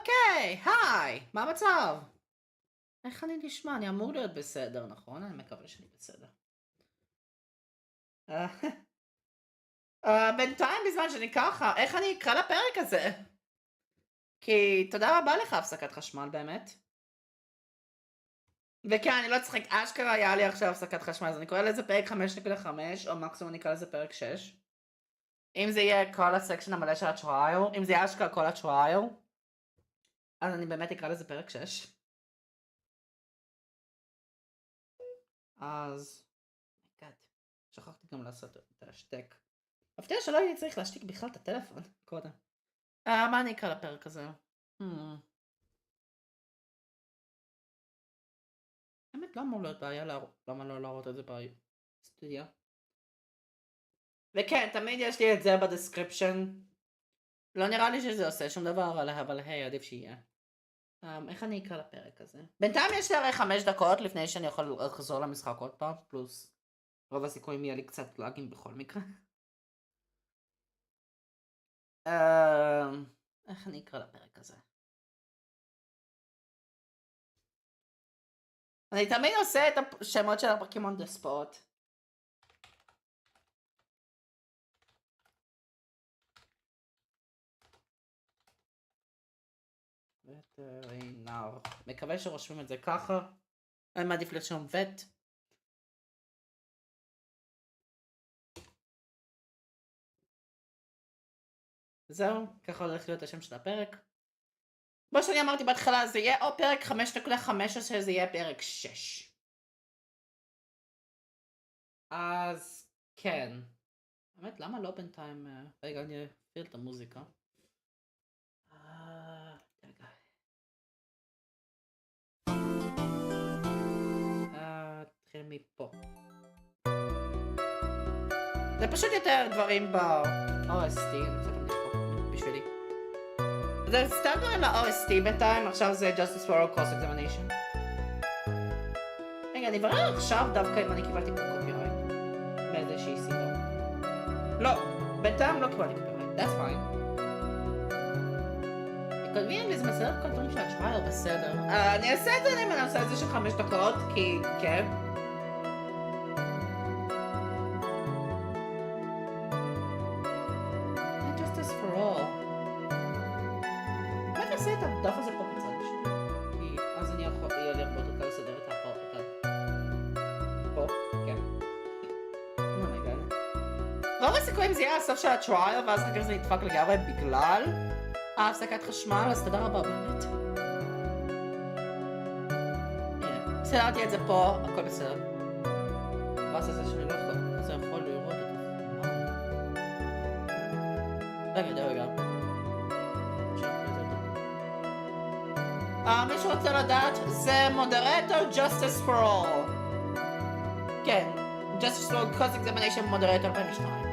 אוקיי, היי, מה המצב? איך אני נשמע? אני אמור להיות בסדר, נכון? אני מקווה שאני בסדר. אה, בינתיים בזמן שאני ככה, איך אני אקרא לפרק הזה? כי תודה רבה לך הפסקת חשמל באמת. וכן, אני לא צוחק, אשכרה היה לי עכשיו הפסקת חשמל, אז אני קורא לזה פרק 5.5, או מקסימום אני אקרא לזה פרק 6. אם זה יהיה כל הסקשן המלא של הטרייל, אם זה יהיה אשכרה כל הטרייל, אז אני באמת אקרא לזה פרק 6. אז... שכחתי גם לעשות את ההשתק. מפתיע שלא הייתי צריך להשתיק בכלל את הטלפון קודם. מה אני אקרא לפרק הזה? האמת לא אמור להיות בעיה למה לא להראות את זה בסטודיה. וכן, תמיד יש לי את זה בדסקריפשן. לא נראה לי שזה עושה שום דבר, אבל היי, עדיף שיהיה. איך אני אקרא לפרק הזה? בינתיים יש לי הרי 5 דקות לפני שאני יכול לחזור למשחק עוד פעם, פלוס רוב הסיכויים יהיה לי קצת לאגים בכל מקרה. איך אני אקרא לפרק הזה? אני תמיד עושה את השמות של הפרקים on the spot. וטרינר. מקווה שרושמים את זה ככה. אני מעדיף לרשום וט. זהו, ככה הולך להיות השם של הפרק. כמו שאני אמרתי בהתחלה, זה יהיה או פרק 5.5 או שזה יהיה פרק 6. אז כן. באמת, למה לא בינתיים... רגע, אני אפעיל את המוזיקה. רגע. תתחיל מפה. זה פשוט יותר דברים ב-OST, אני קצת עמדי פה בשבילי. זה סתם דברים ל-OST בינתיים, עכשיו זה Justice-Dual Destinies. רגע, אני אברר עכשיו דווקא אם אני קיבלתי פה קופירייט. באיזושהי סיבה. לא, בינתיים לא קיבלתי קופירייט, that's fine. כותבים לי, זה מסדר כל דברים של הטרייל בסדר. אני אעשה את זה, אני אעשה את זה של 5 דקות, כי כן. Justice for all. מה אני אעשה את הדף הזה פה בצד בשבילי? כי אז אני יכול לראות אותה לסדר את הפרק. פה, כן. רוב הסיכויים זה יהיה הסוף של הטרייל, ואז אחר כך זה נדפק לגמרי בגלל ההפסקת חשמל, אז תודה רבה באמת. סדרתי את זה פה, הכל בסדר. ואז זה שאני לא יכול לראות את זה. רגע. מי שרוצה לדעת, זה מודרטור Justice for All. כן, Justice-Dual Destinies מודרטור 2002.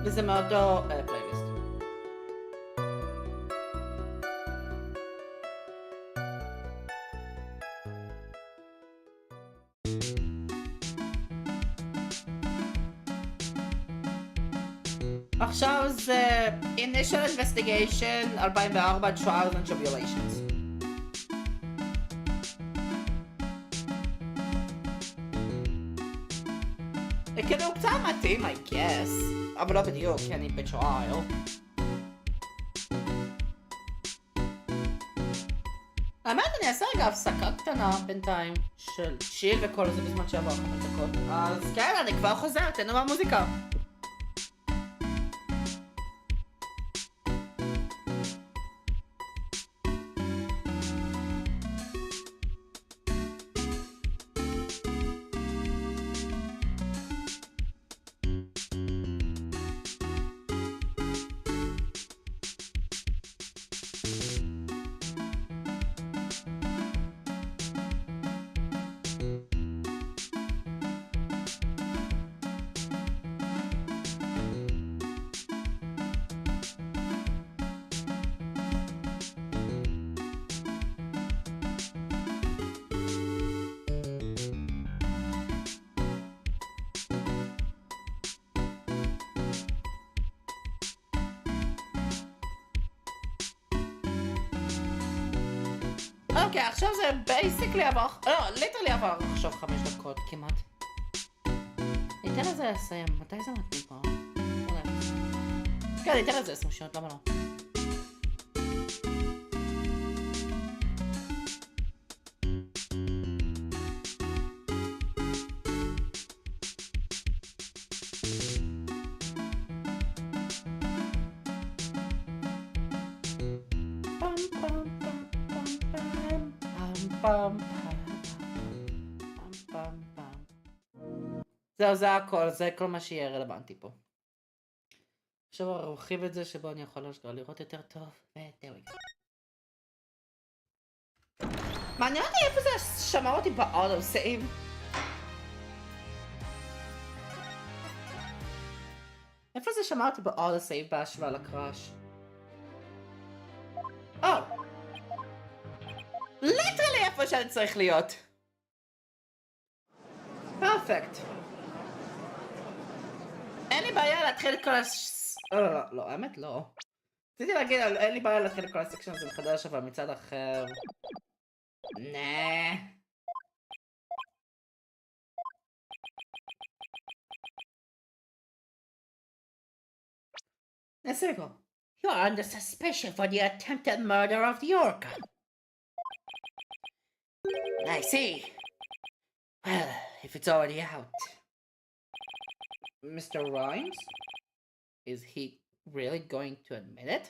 וזה מאותו פלייליסט. עכשיו זה Initial Investigation 2004 Trials and Tribulations. כאילו קצת מתאים, I guess. אבל לא בדיוק, כי אני בטרייל. האמת, אני אעשה רגע הפסקה קטנה בינתיים של שיר וכל זה בזמן שעבר 5 דקות. אז כן, אני כבר חוזר, תהנו מהמוזיקה. אוקיי, עכשיו זה בייסיקלי עבר... לא, ליטרלי עבר עכשיו 5 דקות כמעט. ניתן לזה לסיים. מתי זה מתאים פה? כן, ניתן לזה 20 שניות, למה לא? זהו, זה הכל, זה כל מה שיהיה רלוונטי פה. עכשיו ארחיב את זה שבו אני יכול לראות יותר טוב, ותראו. מעניין אותי איפה זה שמע אותי באוטו סייב. איפה זה שמע אותי באוטו סייב בהשוואה לקראש? ליטרלי איפה שאני צריך להיות. פרפקט. אין לי בעיה להתחיל את כל לא, האמת לא. רציתי להגיד, אין לי בעיה להתחיל את כל הסקשן הזה מחדש, אבל מצד אחר... Let's go. You are under suspicion for the attempted murder of the orca. I see. Well, if it's already out. Mr. Rhymes? Is he really going to admit it?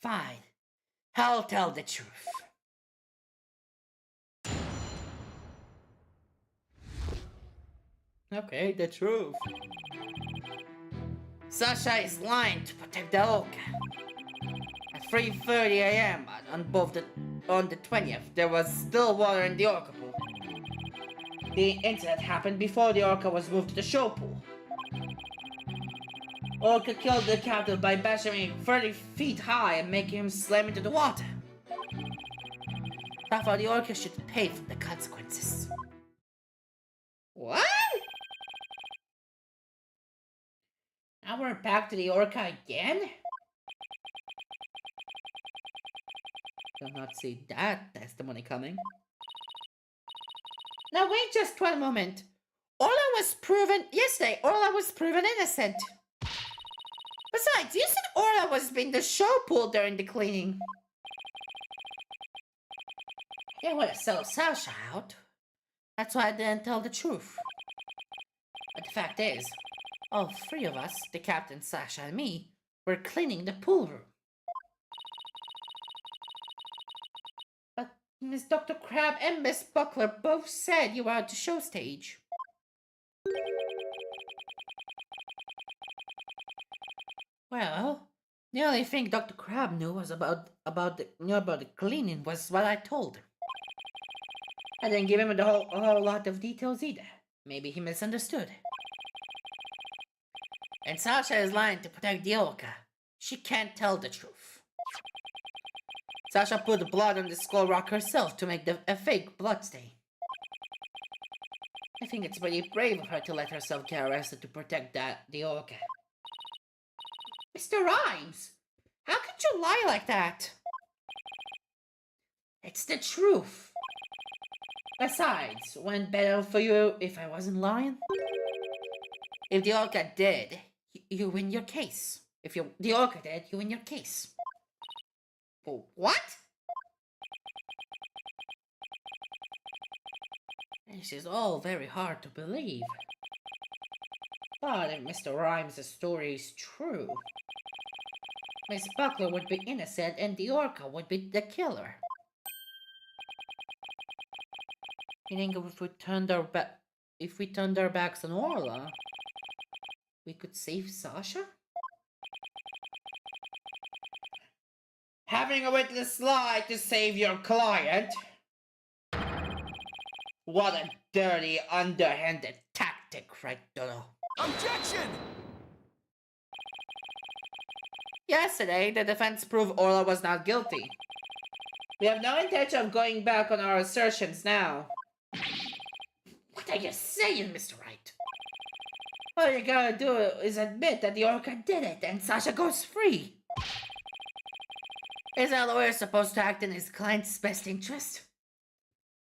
Fine. I'll tell the truth. Okay, the truth. Sasha is lying to protect the orca. At 3:30 a.m. on the 20th, there was still water in the orca pool. The incident happened before the orca was moved to the show pool. Orca killed the captain by bashing him 30 feet high and making him slam into the water. Therefore, the orca should pay for the consequences. What? Now we're back to the orca again? Did not see that testimony coming. Now wait just 1 moment. Yesterday, Orla was proven innocent. Besides, you said Orla was in the show pool during the cleaning. You would have sold Sasha out. That's why I didn't tell the truth. But the fact is, all 3 of us, the captain, Sasha, and me, were cleaning the pool room. But Miss Dr. Crab and Miss Buckler both said you were at the show stage. Well, the only thing Dr. Crab knew was about the cleaning was what I told him. I didn't give him a whole lot of details either. Maybe he misunderstood. And Sasha is lying to protect the orca. She can't tell the truth. Sasha put the blood on the skull rock herself to make a fake blood stain. I think it's pretty brave of her to let herself get arrested to protect the orca. Mr. Rhymes, how could you lie like that? It's the truth. Besides, wouldn't better for you if I wasn't lying? If the orca did, you win your case. If the orca did, you win your case. What? This is all very hard to believe. But if Mr. Rhymes' story is true, Miss Buckler would be innocent and the orca would be the killer. You think if we turned our backs on Orla, we could save Sasha? Having a witness lie to save your client? What a dirty, underhanded tactic, right, Dodo? Objection! Yesterday, the defense proved Orla was not guilty. We have no intention of going back on our assertions now. What are you saying, Mr. Wright? All you gotta do is admit that the orca did it and Sasha goes free. Is a lawyer supposed to act in his client's best interest?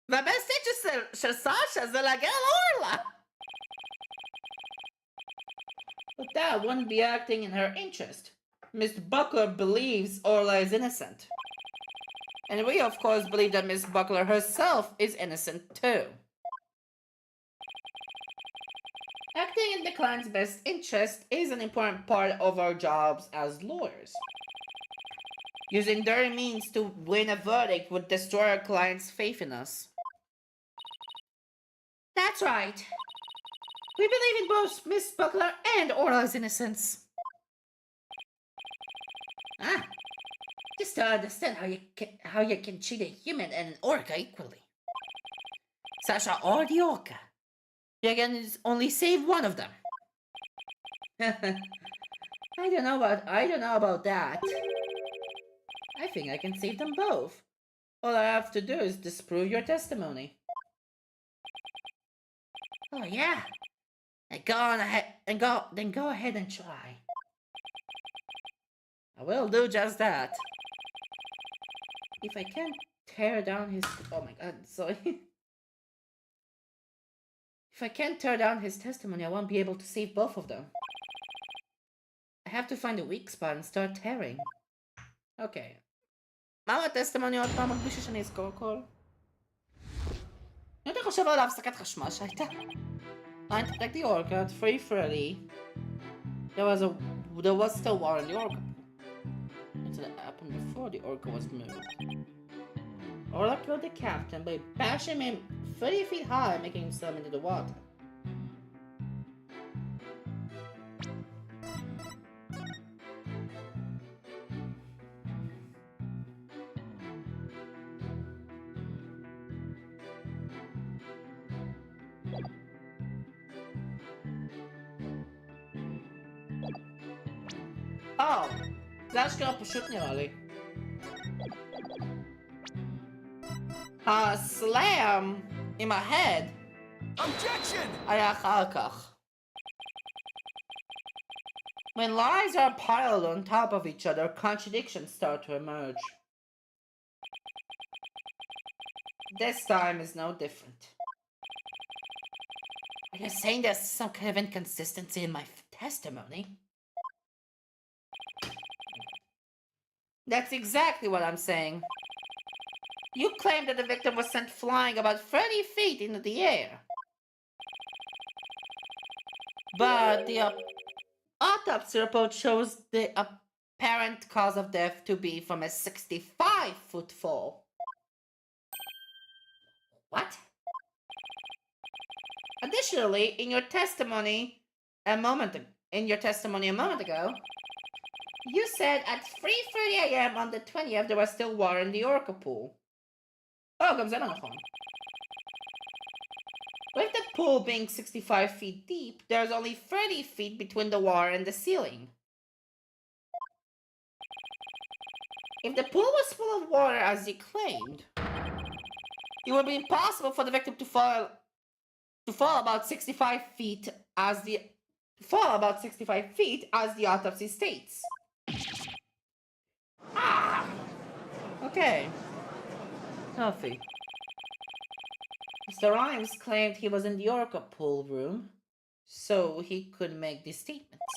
The best interest של סשה זה להגן על אורלה. But that wouldn't be acting in her interest. Miss Buckler believes Orla is innocent. And we of course believe that Miss Buckler herself is innocent too. Acting in the client's best interest is an important part of our jobs as lawyers. Using dirty means to win a verdict would destroy our client's faith in us. That's right. We believe in both Miss Buckler and Orla's innocence. Just to understand how you can treat a human and an orca equally. Sasha or the orca. You can only save one of them. I don't know about that. I think I can save them both. All I have to do is disprove your testimony. Oh yeah? Then go ahead and try. I will do just that. If I can't tear down his... Oh my god, sorry. If I can't tear down his testimony, I won't be able to save both of them. I have to find a weak spot and start tearing. Okay. מה הטסטימוני עוד פעם מרגיש שאני אזכור הכל? אני יותר חושב על ההפסקת חשמל שהייתה. Trying to protect the orca at 3:30. There was still water in the orca. Incident happened before the orca was moved. Orla killed the captain by bashing him 30 feet high, making him slam into the water. Oh, זה אשכרה פשוט נראה לי. הסלאם עם ההד היה אחר כך. When lies are piled on top of each other, contradictions start to emerge. This time is no different. Are you saying there's some kind of inconsistency in my testimony? That's exactly what I'm saying. You claim that the victim was sent flying about 30 feet into the air. But the autopsy report shows the apparent cause of death to be from a 65-foot fall. What? Additionally, in your testimony a moment ago, you said at 3:30 a.m. on the 20th there was still water in the orca pool. Oh, גם זה לא נכון. With the pool being 65 feet deep, there's only 30 feet between the water and the ceiling. If the pool was full of water as you claimed, it would be impossible for the victim to fall about 65 feet as the autopsy states. Okay. Healthy. Mr. Rhymes claimed he was in the orca pool room, so he could make these statements.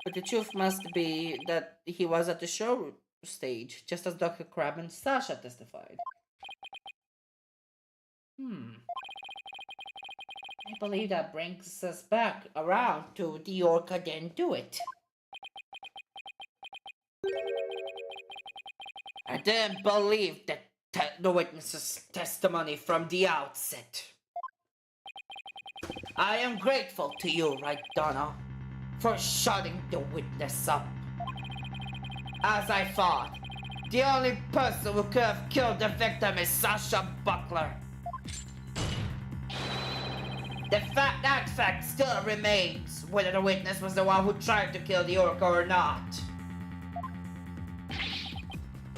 But the truth must be that he was at the show stage, just as Dr. Crab and Sasha testified. I believe that brings us back around to the orca didn't do it. I didn't believe the witness's testimony from the outset. I am grateful to you, right, Donna, for shutting the witness up. As I thought, the only person who could have killed the victim is Sasha Buckler. That fact still remains, whether the witness was the one who tried to kill the orca or not.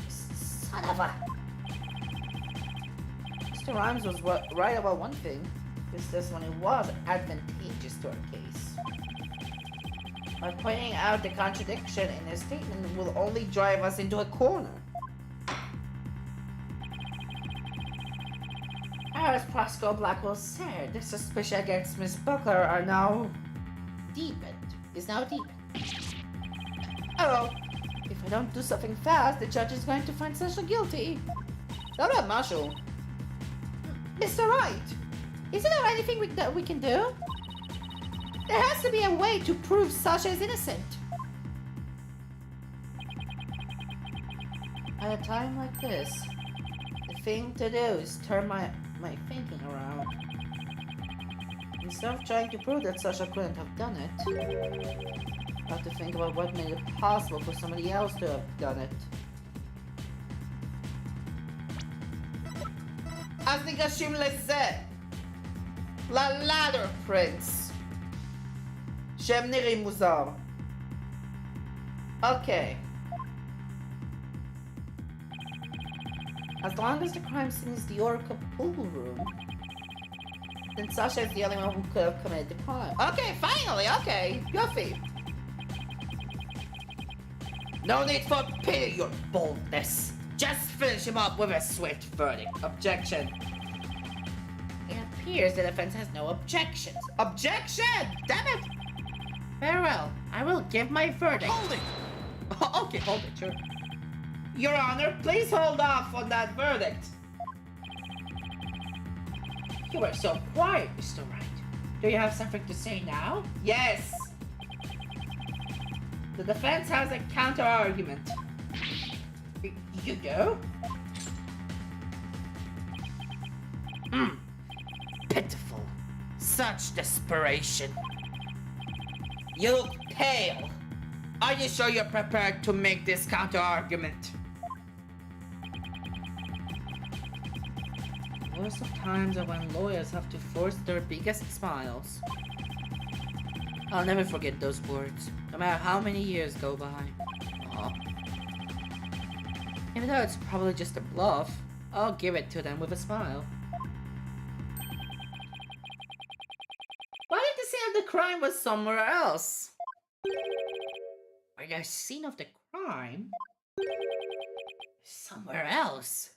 Son of a... Mr. Rhymes was right about one thing. This testimony was advantageous to our case. But pointing out the contradiction in his statement will only drive us into a corner. As Pascal Blackwell said, the suspicion against Miss Buckler is now deepened. Oh, if I don't do something fast, the judge is going to find Sasha guilty. How about Marshall? Mr. Wright, isn't there anything that we can do? There has to be a way to prove Sasha is innocent. At a time like this, the thing to do is turn my thinking around. Instead of trying to prove that Sasha couldn't have done it, I have to think about what made it possible for somebody else to have done it. אז ניגשים לזה, ללאדר פרינס, שהם נראים מוזר. אוקיי. As long as the crime scene is the Orca pool room, then Sasha is the only one who could have committed the crime. Okay, finally, okay, Yuffie. No need for pity, your boldness. Just finish him up with a swift verdict. Objection. It appears the defense has no objections. Objection! Damn it! Very well, I will give my verdict. Hold it! Okay, hold it, sure. Your Honor, please hold off on that verdict. You were so quiet, Mr. Wright. Do you have something to say now? Yes. The defense has a counter-argument. You do? Pitiful. Such desperation. You look pale. Are you sure you're prepared to make this counter-argument? Most of times are when lawyers have to force their biggest smiles. I'll never forget those words, no matter how many years go by. Aww. Even though it's probably just a bluff, I'll give it to them with a smile. Why did the scene of the crime was somewhere else? Where the scene of the crime? Somewhere else?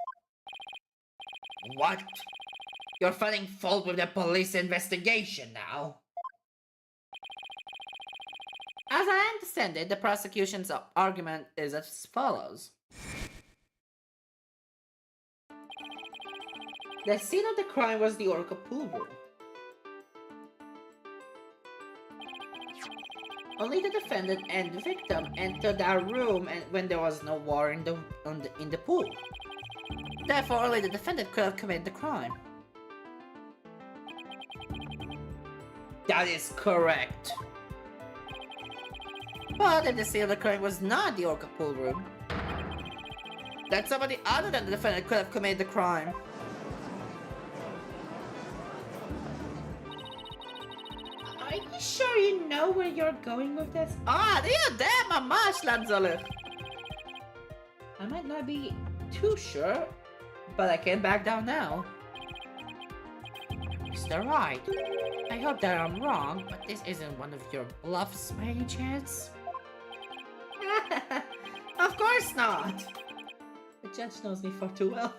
What? You're finding fault with the police investigation now? As I understand it, the prosecution's argument is as follows. The scene of the crime was the Orca pool room. Only the defendant and the victim entered that room when there was no water in the pool. Therefore, only the defendant could have committed the crime. That is correct. But if the scene of the crime was not the Orca pool room, then somebody other than the defendant could have committed the crime. Are you sure you know where you're going with this? ממש לאן זה הולך. I might not be too sure, but I can't back down now. Mr. Wright, I hope that I'm wrong, but this isn't one of your bluffs by any chance? Of course not! The judge knows me far too well.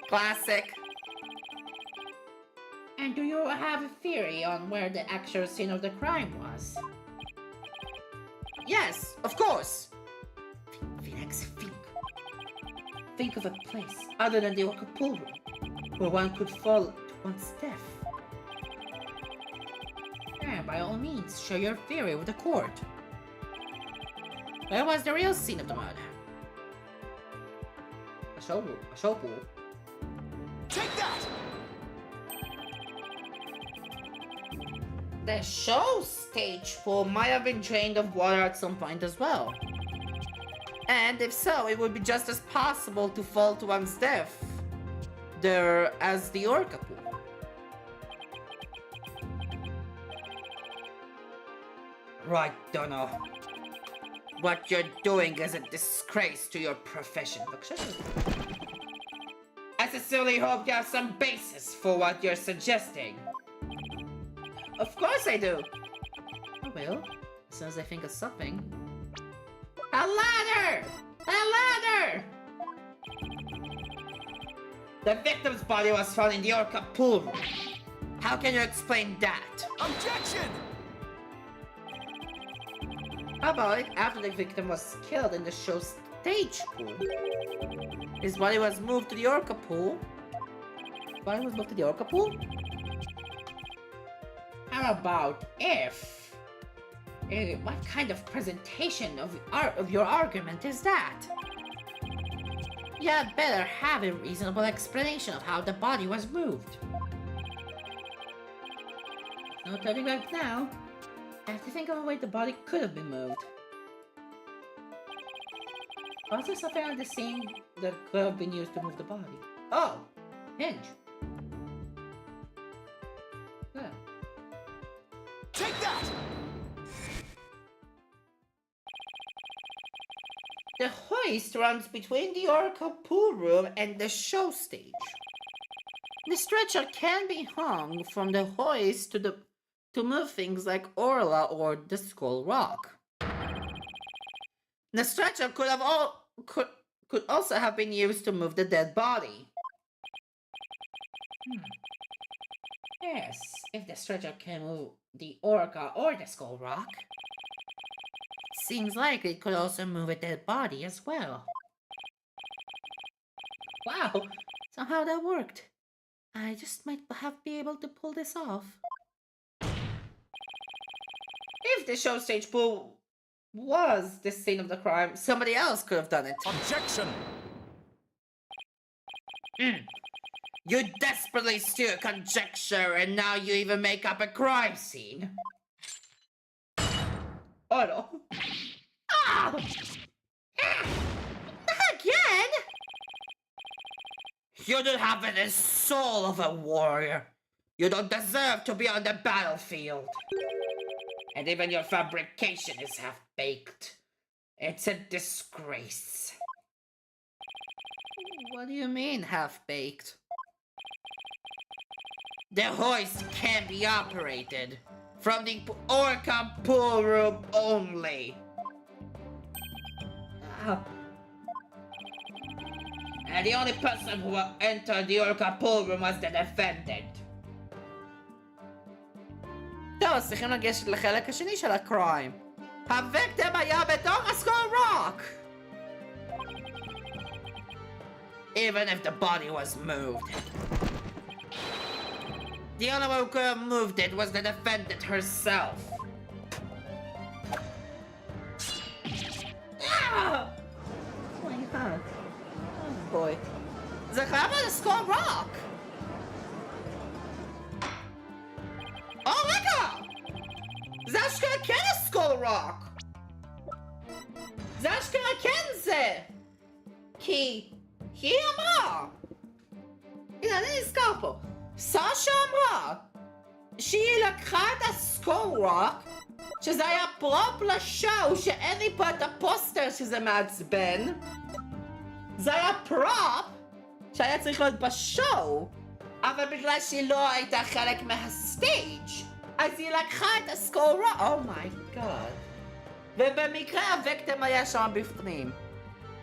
Classic. And do you have a theory on where the actual scene of the crime was? Yes, of course! Phoenix, think of a place other than the Orca pool room, where one could fall to one's death. And by all means, share your theory with the court. Where was the real scene of the murder? A show pool. Take that! The show stage pool might have been drained of water at some point as well. And if so, it would be just as possible to fall to one's death there as the Orca pool. Right, Dono. What you're doing is a disgrace to your profession. I sincerely hope you have some basis for what you're suggesting. Of course I do. Oh well. As soon as I think of something... A ladder! A ladder! The victim's body was found in the Orca pool room. How can you explain that? Objection! How about it after the victim was killed in the show's stage pool? His body was moved to the Orca pool. Body was moved to the Orca pool? How about if... what kind of presentation of your argument is that? You had better have a reasonable explanation of how the body was moved. No turning back now. I have to think of a way the body could have been moved. Was there something on the scene that could have been used to move the body? Oh! Hinge. Yeah. Take that! The hoist runs between the Oracle pool room and the show stage. The stretcher can be hung from the hoist to move things like Orla or the Skull Rock. The stretcher could also have been used to move the dead body. Yes, if the stretcher can move the Orca or the Skull Rock, seems like it could also move a dead body as well. Wow, somehow that worked. I just might be able to pull this off. If the show stage pool was the scene of the crime, somebody else could have done it. Objection! You desperately steer conjecture and now you even make up a crime scene. Oh no. Ah! Again? You don't have the soul of a warrior. You don't deserve to be on the battlefield. And even your fabrication is half-baked. It's a disgrace. What do you mean, half-baked? The hoist can be operated from the Orca pool room only. And the only person who entered the Orca pool room was the defendant. טוב, אז צריכים לגשת לחלק השני של הקריים. הויקטים היה בתוך הסקול רוק! Even if the body was moved. The only one who could have moved it was the defendant herself. Ah! Oh my god. Oh boy. זה חייב להיות הסקול רוק! Oh my god! זה אשכרה כן הסקול רוק! זה אשכרה כן זה! כי היא אמרה! הנה, אני נזכר פה. סאשה אמרה שהיא לקחה את הסקול רוק, שזה היה פרופ לשואו, שאין לי פה את הפוסטר שזה מעצבן. זה היה פרופ שהיה צריך להיות בשואו, אבל בגלל שהיא לא הייתה חלק מהסטייג' אז היא לקחה את הסקול רוק. אומייגאד. ובמקרה הויקטים היה שם בפנים.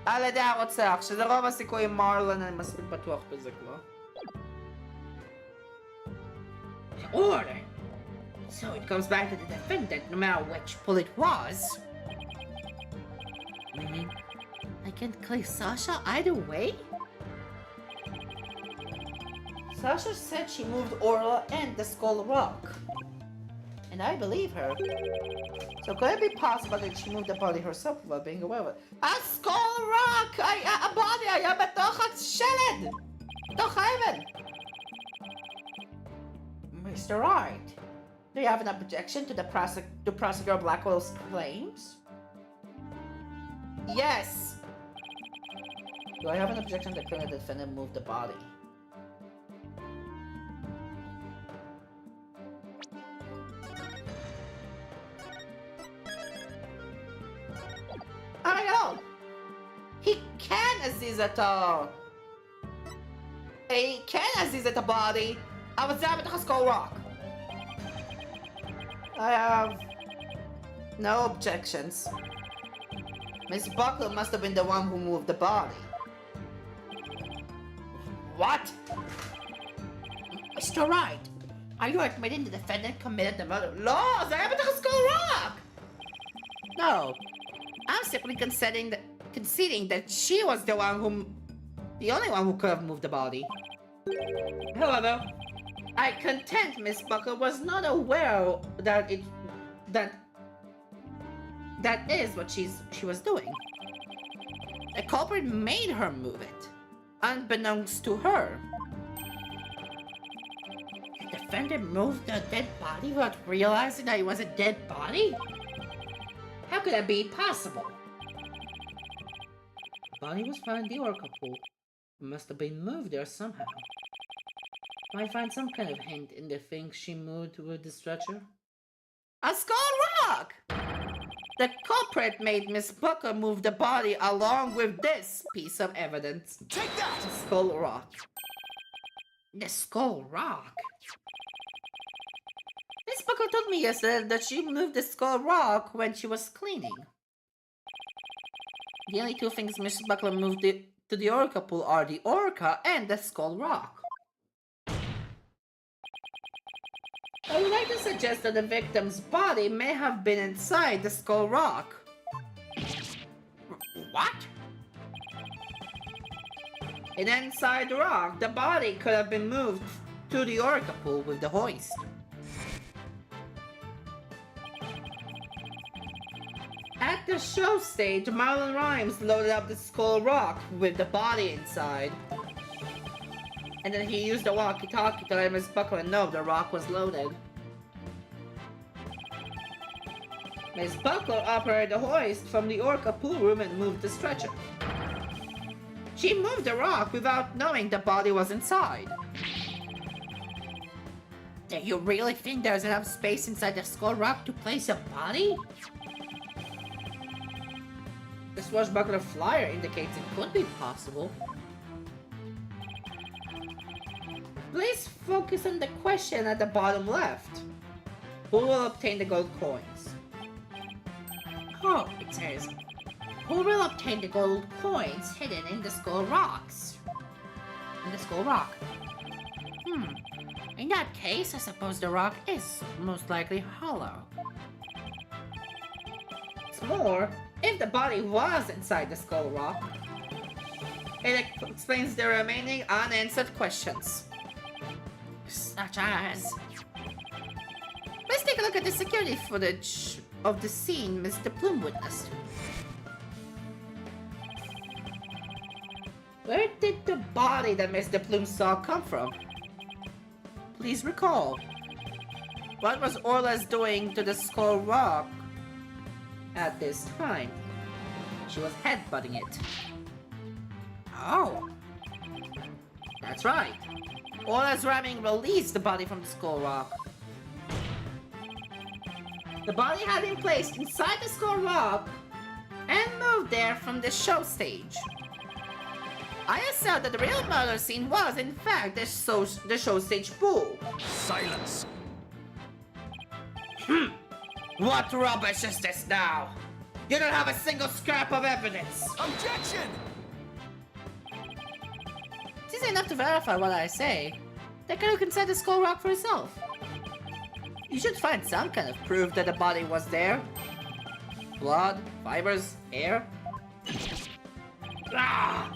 על ידי הרוצח, שזה רוב הסיכויים מרלון, אני מספיק בטוח בזה כבר. Order! So it comes back to the defendant, no matter which pull it was. Meaning, I can't claim Sasha either way? Sasha said she moved Orla and the Skull Rock. And I believe her. So could it be possible that she moved the body herself without being aware of it? A Skull Rock! A body היה בתוך השלד! בתוך האבן! Mr. Wright, do you have an objection to Prosecutor Blackwell's claims? Yes! Do I have an objection to the claim that the defendant moved the body? I know! He can azizz את הבody! אבל זה היה בתוך הסקול רוק. I have No objections. Miss Buckle must have been the one who moved the body. What? Mr. Wright, are you admitting the defendant committed the murder? Laws, I haven't a Skull Rock! No, I'm simply conceding that she was the only one who could have moved the body. However, I contend Miss Buckle was not aware that is what she was doing. The culprit made her move it, unbeknownst to her. The defendant moved the dead body without realizing that it was a dead body? How could that be possible? The body was found in the Orca pool. It must have been moved there somehow. Might find some kind of hint in the things she moved with the stretcher. A Skull Rock! The culprit made Miss Booker move the body along with this piece of evidence. Take that! The Skull Rock. The Skull Rock? Miss Booker told me yesterday that she moved the Skull Rock when she was cleaning. The only two things Miss Buckler moved to the Orca pool are the Orca and the Skull Rock. I would like to suggest that the victim's body may have been inside the Skull Rock. What? And inside the rock, the body could have been moved to the Orca pool with the hoist. At the show stage, Marlon Rhymes loaded up the Skull Rock with the body inside. And then he used the walkie-talkie to let Miss Buckler know the rock was loaded. Miss Buckler operated the hoist from the Orca pool room and moved the stretcher. She moved the rock without knowing the body was inside. Do you really think there's enough space inside the Skull Rock to place a body? The swashbuckler flyer indicates it could be possible. Please focus on the question at the bottom left. Who will obtain the gold coins? Oh, it says, who will obtain the gold coins hidden in the Skull Rocks? In the Skull Rock. In that case, I suppose the rock is most likely hollow. What's more, if the body was inside the Skull Rock, it explains the remaining unanswered questions. Such as... Let's take a look at the security footage of the scene Mr. Bloom witnessed. Where did the body that Mr. Bloom saw come from? Please recall. What was Orla's doing to the Skull Rock at this time? She was headbutting it. Oh. That's right. Orla's ramming released the body from the Skull Rock. The body had been placed inside the Skull Rock and moved there from the show stage. I assert that the real murder scene was, in fact, the show stage pool. Silence! What rubbish is this now? You don't have a single scrap of evidence. Objection! This is enough to verify what I say. Take a look inside the Skull Rock for yourself. You should find some kind of proof that the body was there. Blood, fibers, hair. Ah!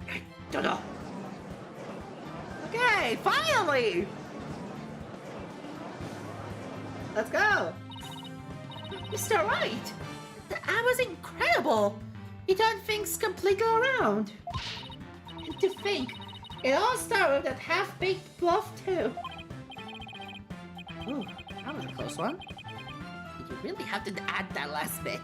I don't know. Okay, finally! Let's go! Mr. Wright! That was incredible! You turned things completely around. And to think, it all started with that half-baked bluff too. Ooh, that was a close one. You really have to add that last bit.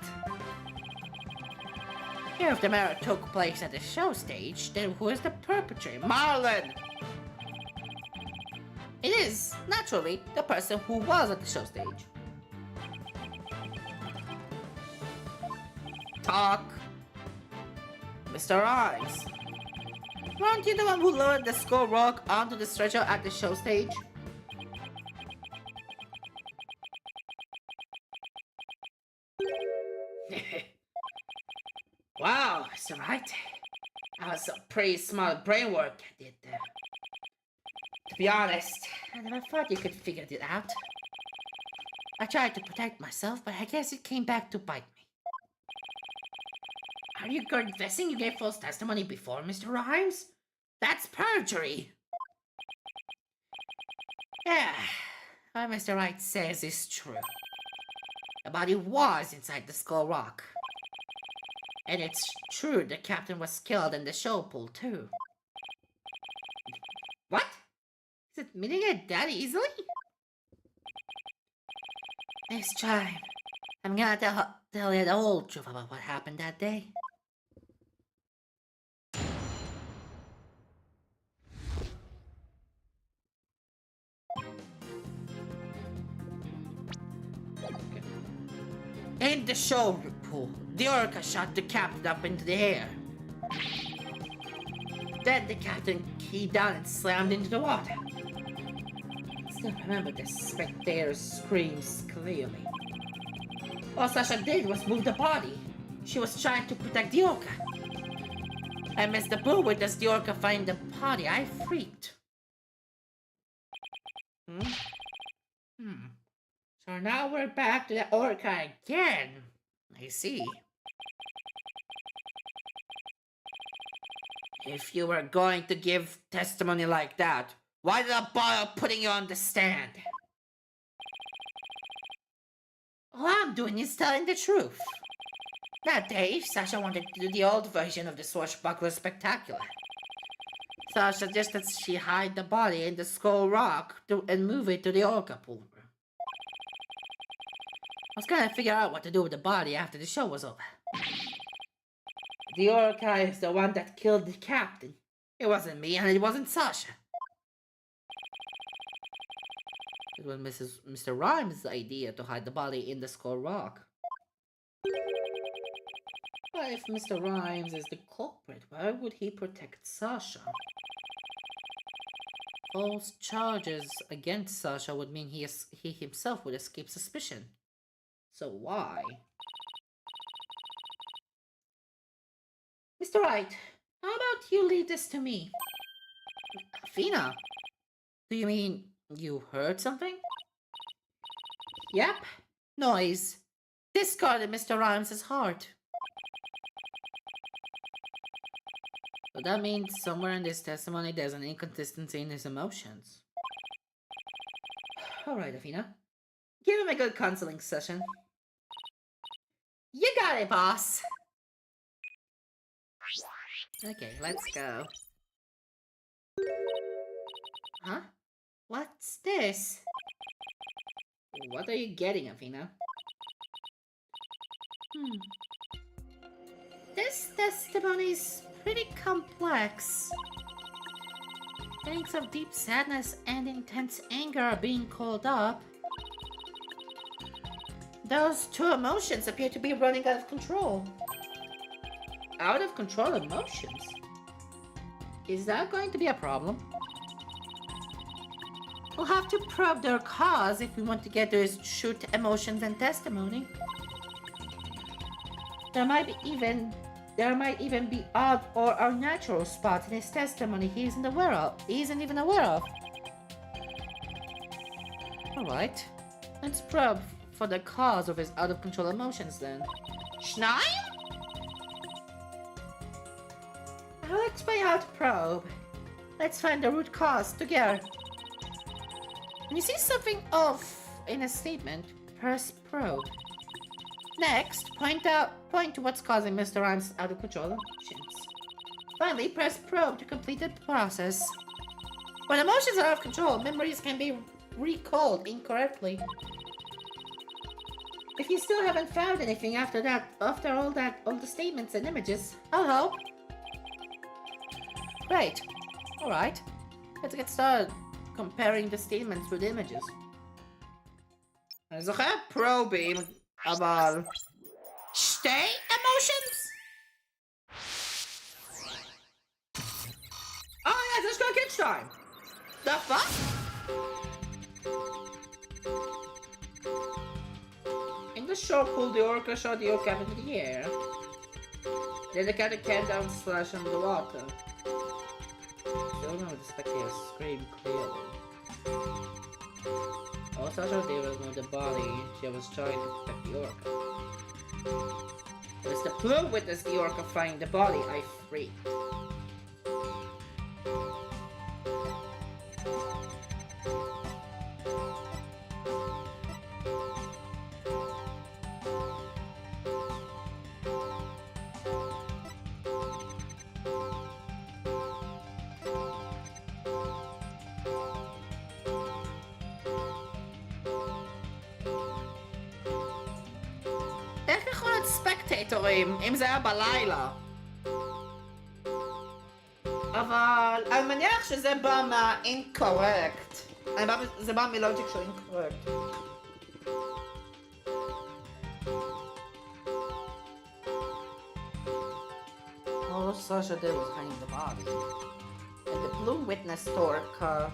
Here, if the murder took place at the show stage, then who is the perpetrator? Marlon! It is, naturally, the person who was at the show stage. Talk. Mr. Rhymes. Weren't you the one who lowered the Skull Rock onto the stretcher at the show stage? Wow, that's right. That was some pretty smart brain work I did there. To be honest, I never thought you could figure it out. I tried to protect myself, but I guess it came back to bite me. Are you confessing you gave false testimony before, Mr. Rhymes? That's perjury! Yeah, what Mr. Wright says is true. The body was inside the Skull Rock. And it's true the captain was killed in the show pool, too. What? Is it admitting it that easily? This time, I'm gonna tell you the whole truth about what happened that day. In the show pool, the orca shot the captain up into the air. Then the captain came down and slammed into the water. I still remember the spectator's screams clearly. All Sasha did was move the body. She was trying to protect the orca. I missed the bullet as the orca find the body. I freaked. So now we're back to the orca again. I see. If you were going to give testimony like that, why did I bother putting you on the stand? All I'm doing is telling the truth. That day, Sasha wanted to do the old version of the Swashbuckler Spectacular. So I suggested she hide the body in the Skull Rock and move it to the orca pool. I was gonna figure out what to do with the body after the show was over. The orca is the one that killed the captain. It wasn't me and it wasn't Sasha. It was Mr. Rhymes' idea to hide the body in the Skull Rock. But if Mr. Rhymes is the culprit, why would he protect Sasha? False charges against Sasha would mean he himself would escape suspicion. So why? Mr. Wright, how about you leave this to me? Athena, do you mean you heard something? Yep, noise. Discarded Mr. Rhymes' heart. So that means somewhere in this testimony there's an inconsistency in his emotions. Alright, Athena. Give him a good counseling session. You got it, boss! Okay, let's go. Huh? What's this? What are you getting, Athena? This testimony's pretty complex. Feelings of deep sadness and intense anger are being called up. Those two emotions appear to be running out of control. Out of control emotions? Is that going to be a problem? We'll have to probe their cause if we want to get to his true emotions and testimony. There might even be odd or unnatural spots in his testimony he isn't even aware of. Alright, let's probe for the cause of his out-of-control emotions then. Schneim? I'll explain how to probe. Let's find the root cause together. When you see something off in a statement, press probe. Next, point to what's causing Mr. Rhymes' out-of-control emotions. Finally, press probe to complete the process. When emotions are out of control, memories can be recalled incorrectly. If you still haven't found anything after all the statements and images, I'll help. Great. Alright. Let's get started comparing the statements with images. Also probing about stay emotions? Oh yeah, let's go kids time. The fuck? In the show pulled the orca, shot the orca into the air. Then the cat came down and splashed under the water. Still remember the spectator scream clearly. All Sasha did was move the body. She was trying to protect the orca. As the plume witnessed the orca flying the body, I freaked. איך יכול להיות ספקטטורים אם זה היה בלילה? אבל אני מניח שזה בא מה-incorrect. זה בא מלוג'יק שהוא incorrect. All Sasha did was hang the body. And the blue witness orca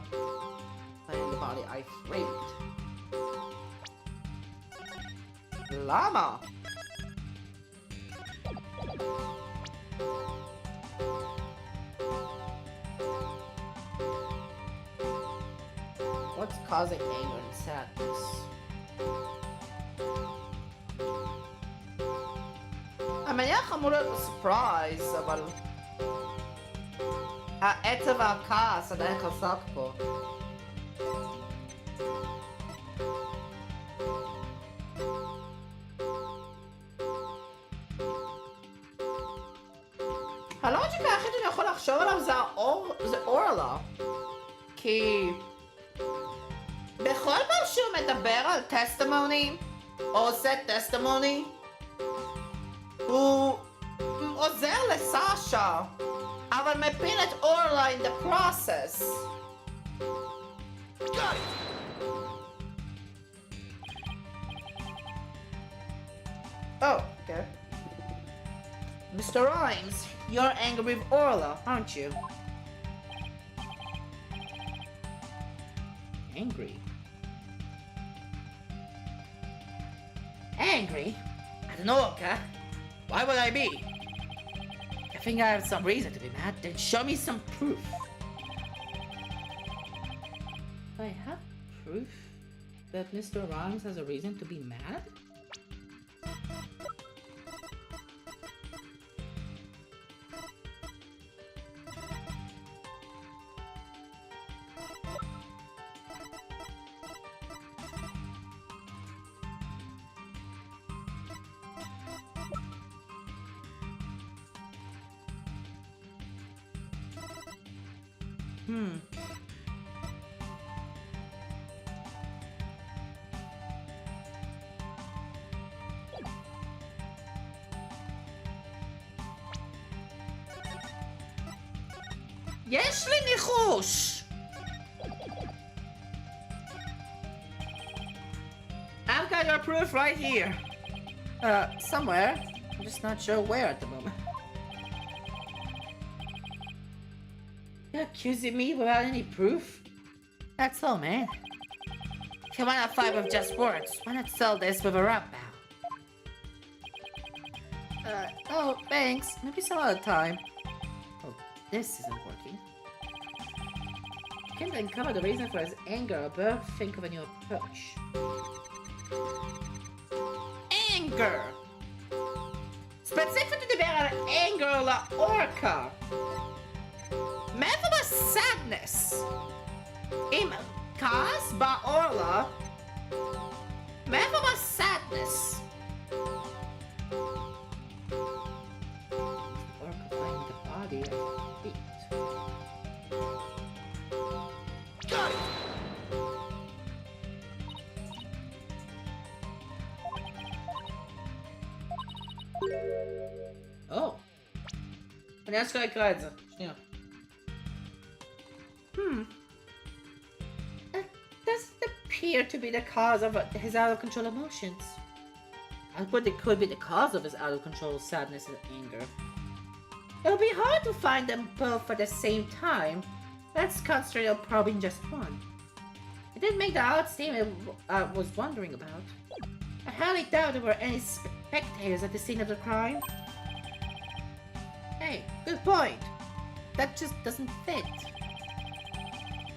hanging the body, I freaked. Llama! What's causing anger and sadness? אני מניח אמור להיות surprise, אבל העצב והכעס עדיין חזק פה. הלוג'יקה היחיד שאני יכול לחשוב עליו זה אורלה. כי בכל פעם שהוא מדבר על טסטימוני, או עושה טסטימוני, הוא עוזר לסאשה, אבל מפיל את אורלה in the process. Got it! Oh, okay. Mr. Rhymes, you're angry with Orla, aren't you? Angry? Angry? I don't know, okay? Why would I be? I think I have some reason to be mad, then show me some proof. I have proof that Mr. Rhymes has a reason to be mad? יש לי ניחוש! I've got your proof right here. Somewhere. I'm just not sure where at the moment. You're accusing me without any proof? That's all, man. If why not fight with just words? Why not sell this with a rap bow? Oh, thanks. Maybe some other time. Oh, this isn't working. Can't uncover the reason for his anger above. Think of a new approach. Anger! ספציפית לדבר על anger לאורקה. מאיפה ב-sadness? אם כעס באורלה, מאיפה ב-sadness? Orca finding the body of feet. Got it! Oh. אני אשכרה אקרא את זה. שנייה. That doesn't appear to be the cause of his out-of-control emotions. But it could be the cause of his out-of-control sadness and anger. It'll be hard to find them both at the same time. Let's concentrate on probing just one. It didn't make the odd statement I was wondering about. I highly doubt there were any spectators at the scene of the crime. Hey, good point. That just doesn't fit.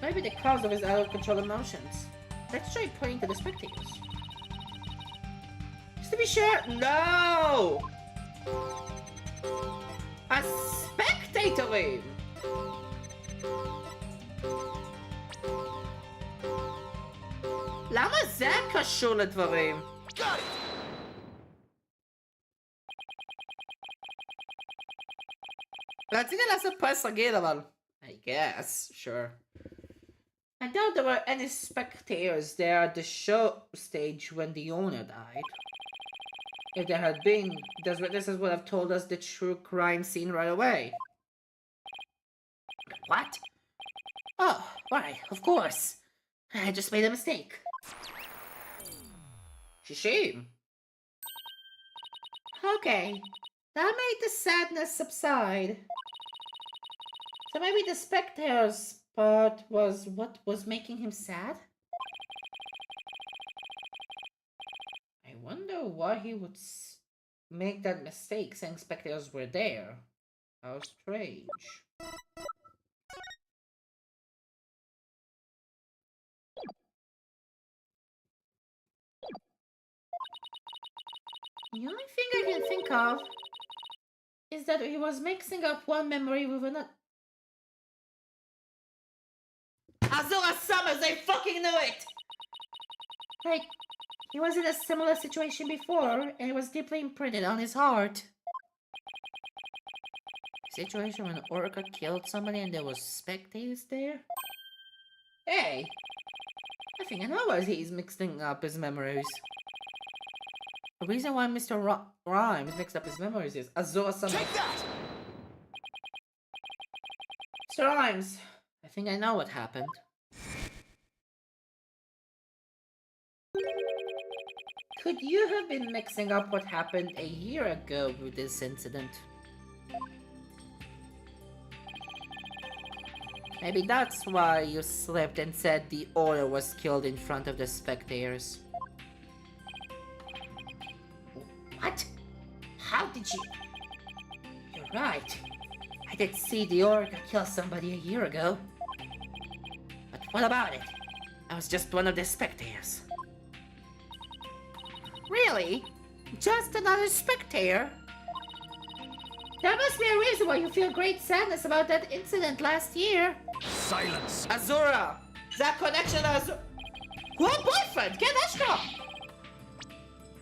Maybe the cause of his out-of-control emotions. Let's try pointing to the spectators. Just to be sure, no! A spectator! למה זה קשור לדברים? Got it! רציתי לעשות פרס רגיל, אבל... I guess, sure. I doubt there were any spectators there at the show stage when the owner died. If there had been, those witnesses would have told us the true crime scene right away. What? Oh, why, of course. I just made a mistake. Shame. Okay, that made the sadness subside. So maybe the spectators part was what was making him sad? I wonder why he would make that mistake saying spectators were there. How strange. The only thing I can think of is that he was mixing up one memory with another. Azura Summers, I fucking knew it! Like, he was in a similar situation before, and it was deeply imprinted on his heart. Situation when Orca killed somebody and there was spectators there? Hey! I think I know why he's mixing up his memories. The reason why Mr. Rhymes mixed up his memories is Azura Summers. Take that! Mr. Rhymes, I think I know what happened. Could you have been mixing up what happened a year ago with this incident? Maybe that's why you slipped and said the owner was killed in front of the spectators. What? How did you... You're right. I did see the orca kill somebody a year ago. But what about it? I was just one of the spectators. Really? Just another spectator? There must be a reason why you feel great sadness about that incident last year. Silence! Azura! That connection Azura... הוא הבויפרנד, כן אשכרה!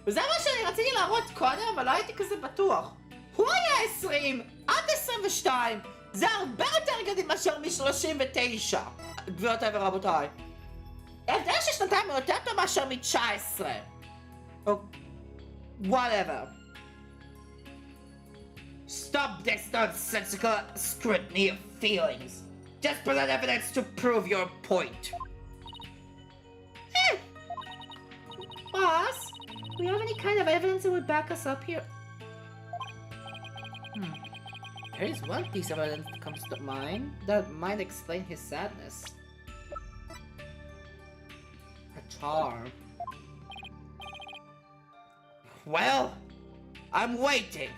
וזה מה שאני רציתי להראות קודם, אבל לא הייתי כזה בטוח. הוא היה 20, עד 22. זה הרבה יותר גדול מאשר מ-39. גבירותיי ורבותיי. ההבדל של שנתיים הוא יותר טוב מאשר מ-19. או... whatever. Stop this nonsensical scrutiny of feelings. Just present evidence to prove your point. Boss, do we have any kind of evidence that would back us up here? There is one piece of evidence that comes to mind that might explain his sadness. A charm. Well, I'm waiting.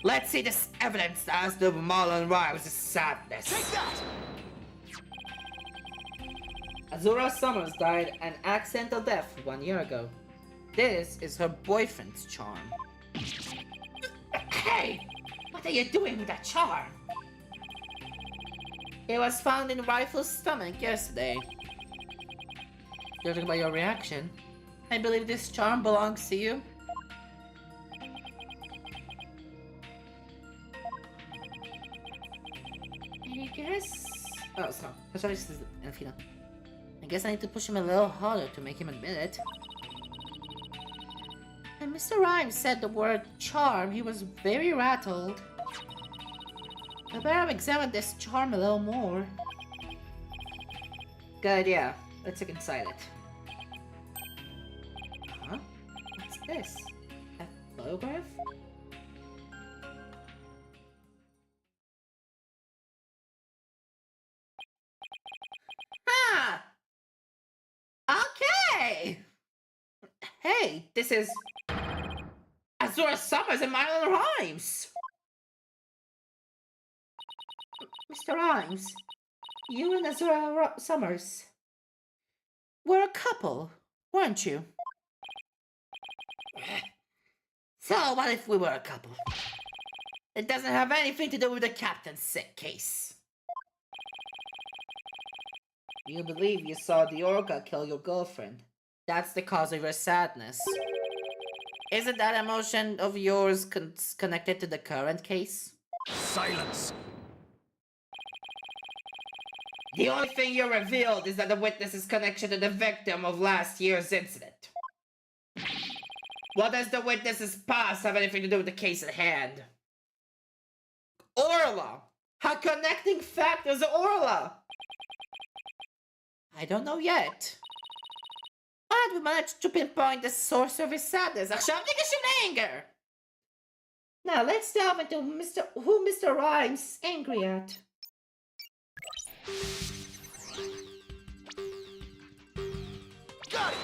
Let's see this evidence as to Marlon Rhymes' sadness. Take that! Azura Summers died an accidental death 1 year ago. This is her boyfriend's charm. Hey! What are you doing with that charm? It was found in Rifle's stomach yesterday. Judging by your reaction, I believe this charm belongs to you. I guess... Oh, sorry. This is Elfina. I guess I need to push him a little harder to make him admit it. When Mr. Rhymes said the word charm, he was very rattled. I better examine this charm a little more. Good idea. Let's look inside it. Huh? What's this? A photograph? Ah! Okay! Hey, this is Azura Summers and Mylan Rhymes. Mr. Rhymes, you and Azura Summers were a couple, weren't you? So what if we were a couple? It doesn't have anything to do with the captain's sick case. You believe you saw the Orca kill your girlfriend. That's the cause of your sadness. Isn't that emotion of yours connected to the current case? Silence! The only thing you revealed is that the witness's connection to the victim of last year's incident. What does the witness's past have anything to do with the case at hand? Orla! Her connecting factor is Orla! I don't know yet. But we managed to pinpoint the source of his sadness. עכשיו ניגשים לאנגר! Now let's delve into who Mr. Rhymes is angry at. Got it!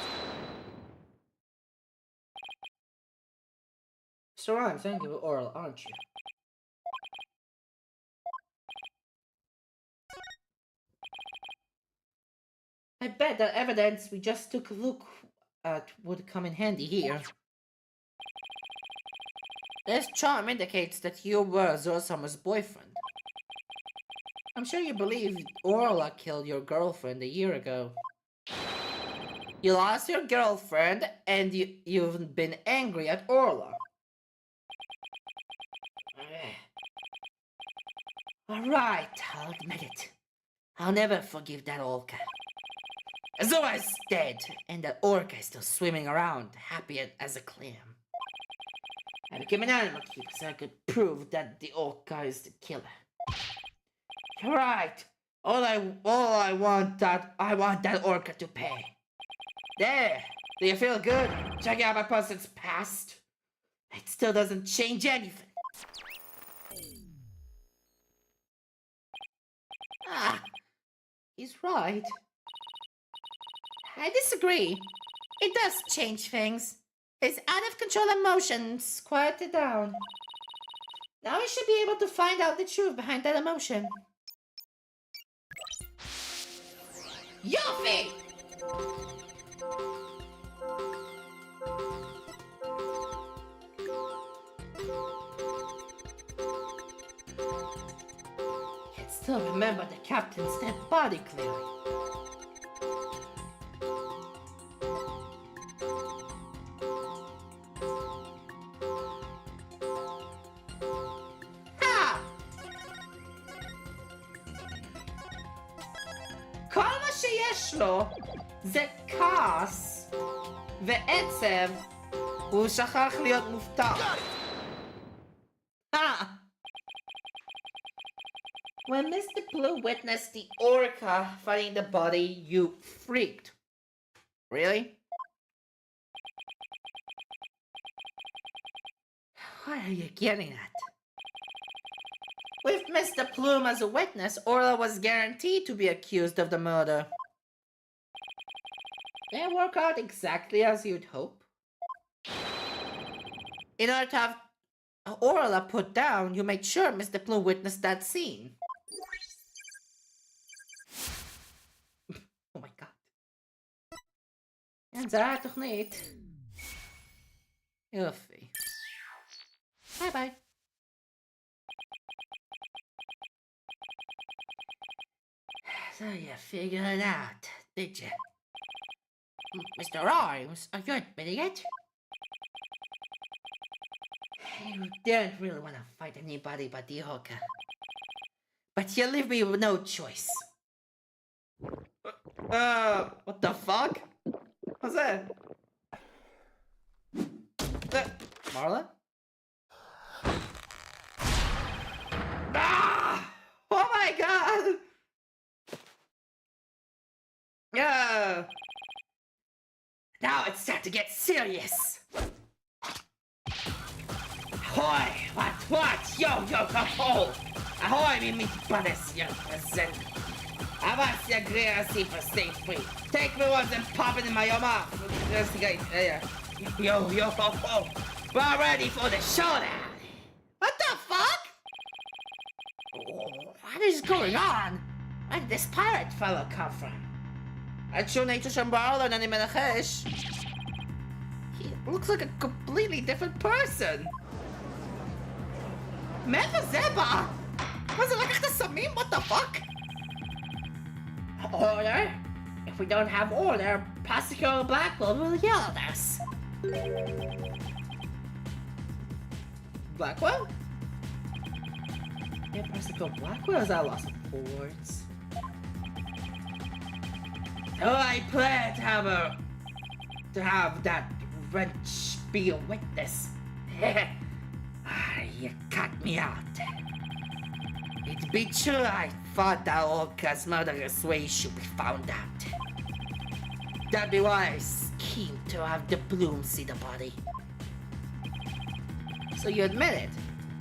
Mr. Rhymes, angry with Oral, aren't you? I bet that evidence we just took a look at would come in handy here. This charm indicates that you were Zorosamer's boyfriend. I'm sure you believe Orla killed your girlfriend a year ago. You lost your girlfriend and you've been angry at Orla. Alright, I'll admit it. I'll never forgive that Orca. Azura is dead, and that Orca is still swimming around, happy as a clam. I became an animal keeper so I could prove that the Orca is the killer. You're right. I want that Orca to pay. There. Do you feel good? Checking out my person's past? It still doesn't change anything. Ah, he's right. I disagree. It does change things. His out-of-control emotions quieted down. Now we should be able to find out the truth behind that emotion. Yuffie! Can still remember the captain's dead body clearly. כל מה שיש לו זה כעס ועצב, הוא שכח להיות מופתע. When Mr. Blue witnessed the Orca finding the body, you freaked. Really? What are you getting at? With Mr. Plume as a witness, Orla was guaranteed to be accused of the murder. Did it work out exactly as you'd hope? In order to have Orla put down, you made sure Mr. Plume witnessed that scene. Oh my god. En זו התוכנית. יופי. ביי ביי. So you figured it out, did you? Mr. Rhymes, are you admitting it? You didn't really want to fight anybody but the Orca. But you leave me with no choice. What the fuck? What's that? Marla? Ah! Oh my god! Now it's time to get serious. Ahoy! What? Yo, ho! Ahoy, mi brothers, young person. Avance your great for stay free. Take me once and pop it in my mouth. Yeah. Yo, we're ready for the showdown. What the fuck? What is going on? Where did this pirate fellow come from? עד שהוא נהיית שם בעולם, אני מנחש. He looks like a completely different person. מאיפה זה בא? מה זה לקחת סמים? What the fuck? Order? If we don't have order, Prosecutor Blackwell will yell at us. Blackwell? Yeah, Prosecutor Blackwell is at a loss for words. Oh, I plan to have that wrench be a witness. You cut me out. It be true I thought that Olga's murderous ways should be found out. That'd be why I schemed to have the Bloom see the body. So you admit it?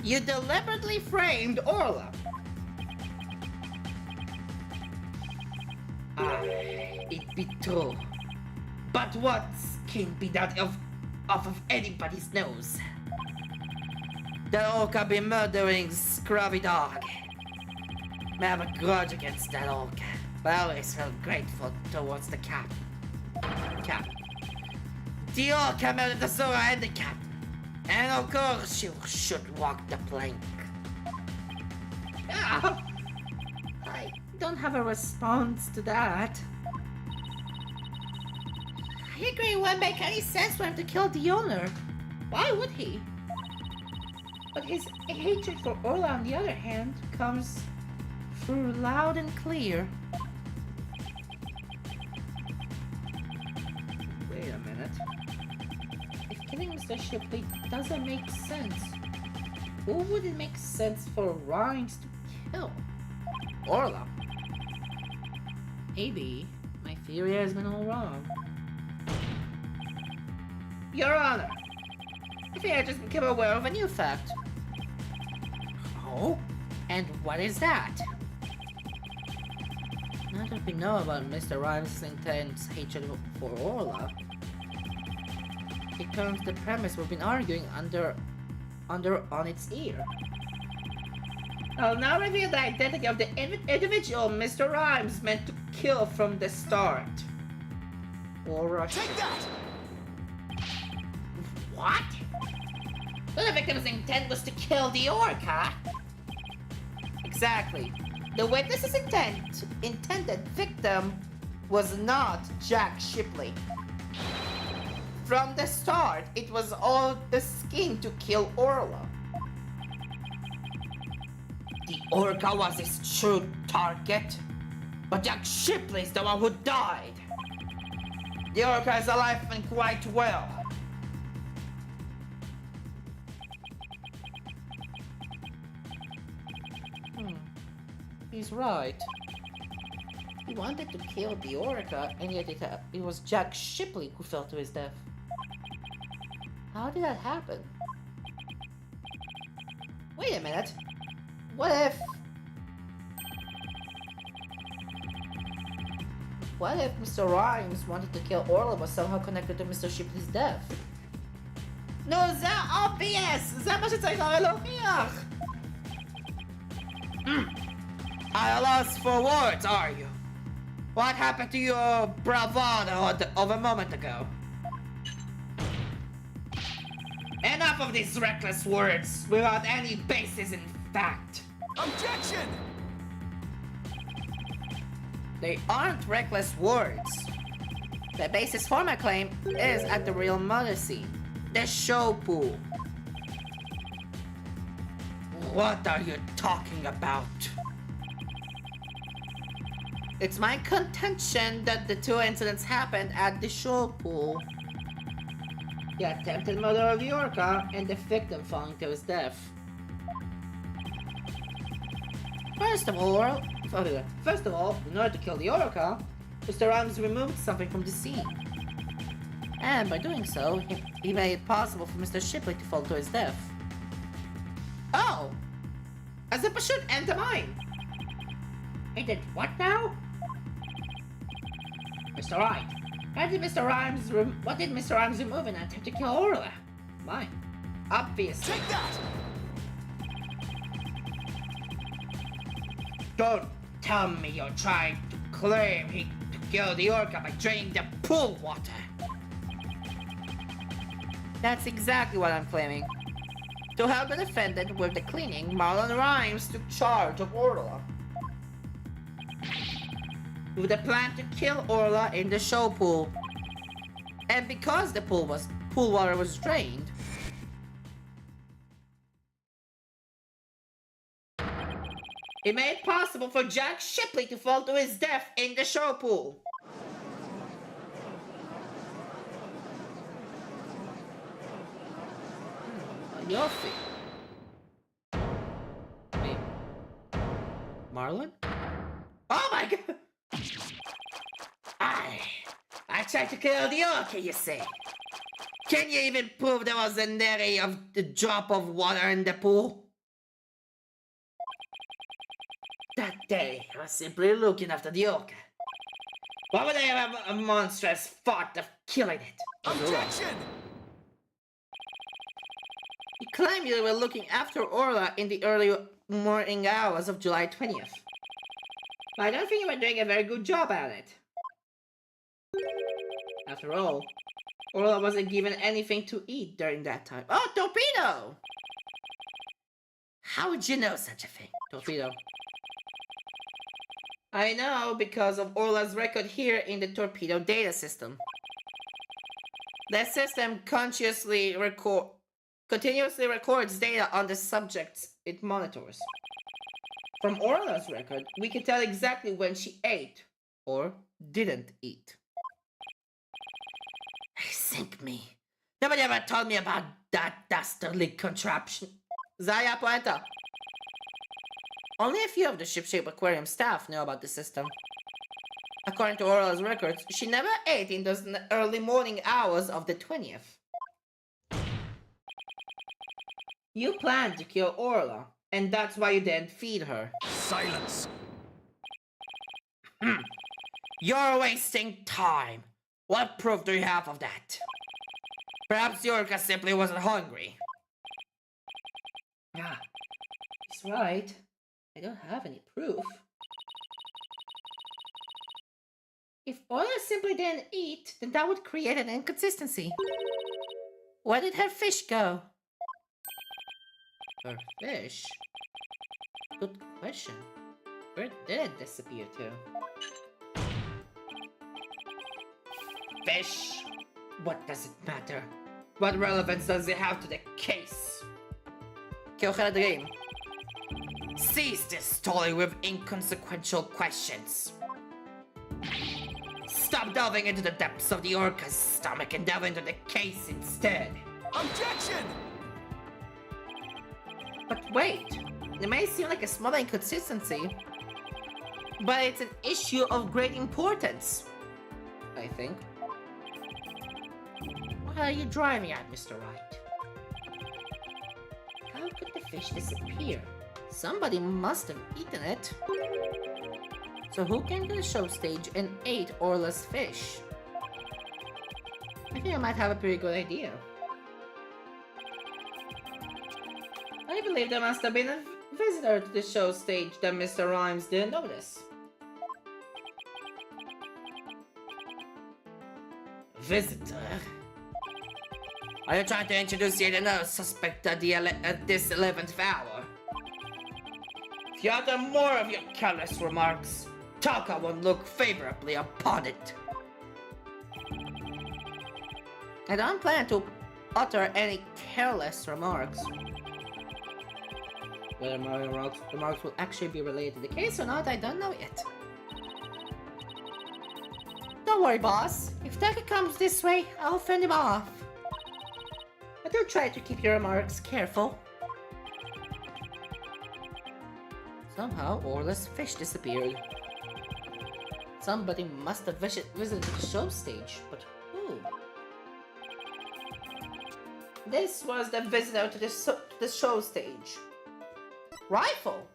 You deliberately framed Orla. It be true. But what can be that off of anybody's nose? That Orca be murdering scrubby dog. I have a grudge against that Orca, but I always felt grateful towards the Cap. The Orca murdered the Zora and the Cap, and of course she should walk the plank. I don't have a response to that. I agree it wouldn't make any sense for him to kill the owner. Why would he? But his hatred for Orla, on the other hand, comes through loud and clear. Wait a minute. If killing Mr. Shipley doesn't make sense, who would it make sense for Rhymes to kill? Orla. Maybe my theory has been all wrong. Your Honor, I think I just became aware of a new fact. Oh? And what is that? Now that we know about Mr. Rhymes' intense hatred for Orla, it comes the premise we've been arguing on its ear. I'll now reveal the identity of the individual Mr. Rhymes meant to kill from the start. Orla. Take that! What? So the victim's intent was to kill the Orca? Exactly. The witness's intended victim was not Jack Shipley. From the start, it was all the scheme to kill Orla. The Orca was his true target, but Jack Shipley's the one who died. The Orca is alive and quite well. He's right. He wanted to kill the Orca, and yet it was Jack Shipley who fell to his death. How did that happen? Wait a minute. What if Mr. Rhymes wanted to kill Orla was somehow connected to Mr. Shipley's death? No, זה obvious! זה מה שצריך להוכיח! At a loss for words, are you? What happened to your bravado of a moment ago? Enough of these reckless words without any basis in fact. Objection! They aren't reckless words. The basis for my claim is at the real murder scene, the show pool. What are you talking about? It's my contention that the two incidents happened at the show pool. The attempted murder of the Orca and the victim falling to his death. First of all, in order to kill the Orca, Mr. Rhymes removed something from the scene. And by doing so, he made it possible for Mr. Shipley to fall to his death. Oh! As if I should enter mine! He did what now? Mr. Wright, What did Mr. Rhymes remove in an attempt to kill Orla? Why? Obviously. Take that! Don't tell me you're trying to claim he killed the orca by draining the pool water. That's exactly what I'm claiming. To help the defendant with the cleaning, Marlon Rhymes took charge of Orla. With a plan to kill Orla in the show pool. And because the pool water was drained, it made it possible for Jack Shipley to fall to his death in the show pool. Yofi. Wait. Marlon? Oh my god! I tried to kill the orca, you say? Can you even prove there was a nary of the drop of water in the pool? That day, I was simply looking after the orca. Why would I have a monstrous thought of killing it? Objection! You claim you were looking after Orla in the early morning hours of July 20th. But I don't think you were doing a very good job at it. After all, Orla wasn't given anything to eat during that time. Oh, Torpedo! How would you know such a thing, Torpedo? I know because of Orla's record here in the Torpedo data system. The system continuously records data on the subjects it monitors. From Orla's record, we can tell exactly when she ate or didn't eat. Sink me. Nobody ever told me about that dastardly contraption. Zaya Poeta. Only a few of the ship-shape aquarium staff know about the system. According to Orla's records, she never ate in those early morning hours of the 20th. You planned to kill Orla, and that's why you didn't feed her. Silence! You're wasting time. What proof do you have of that? Perhaps the orca simply wasn't hungry. Ah, he's right. I don't have any proof. If Orla simply didn't eat, then that would create an inconsistency. Where did her fish go? Her fish? Good question. Where did it disappear to? Fish? What does it matter? What relevance does it have to the case? Que ojalá the game. Cease this story with inconsequential questions. Stop delving into the depths of the orca's stomach and delve into the case instead. Objection! But wait, it may seem like a small inconsistency, but it's an issue of great importance, I think. What are you driving at, Mr. Wright? How could the fish disappear? Somebody must have eaten it. So who came to the show stage and ate Orla's fish? I think I might have a pretty good idea. I believe there must have been a visitor to the show stage that Mr. Rhymes didn't notice. Visitor? Are you trying to introduce yet another suspect at this 11th hour? If you utter more of your careless remarks, Taka won't look favorably upon it. I don't plan to utter any careless remarks. Whether my remarks will actually be related to the case or not, I don't know yet. Don't worry, boss. If Taka comes this way, I'll fend him off. But do try to keep your remarks careful. Somehow, Orla's fish disappeared. Somebody must have visited the show stage, but who? This was the visitor to the show stage. Rifle!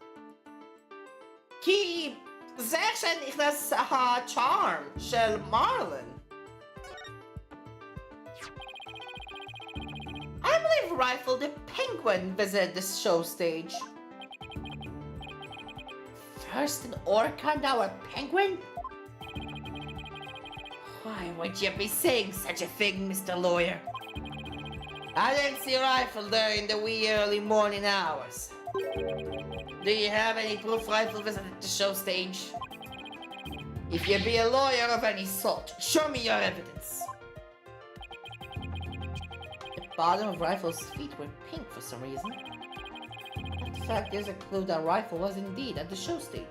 כי זה שנכנס הצ'ארם של מרלין. if Rifle the Penguin visited the show stage? First an orca, now a penguin? Why would you be saying such a thing, Mr. Lawyer? I didn't see Rifle there in the wee early morning hours. Do you have any proof Rifle visited the show stage? If you be a lawyer of any sort, show me your evidence. The bottom of Rifle's feet were pink for some reason. That fact is a clue that Rifle was indeed at the show stage.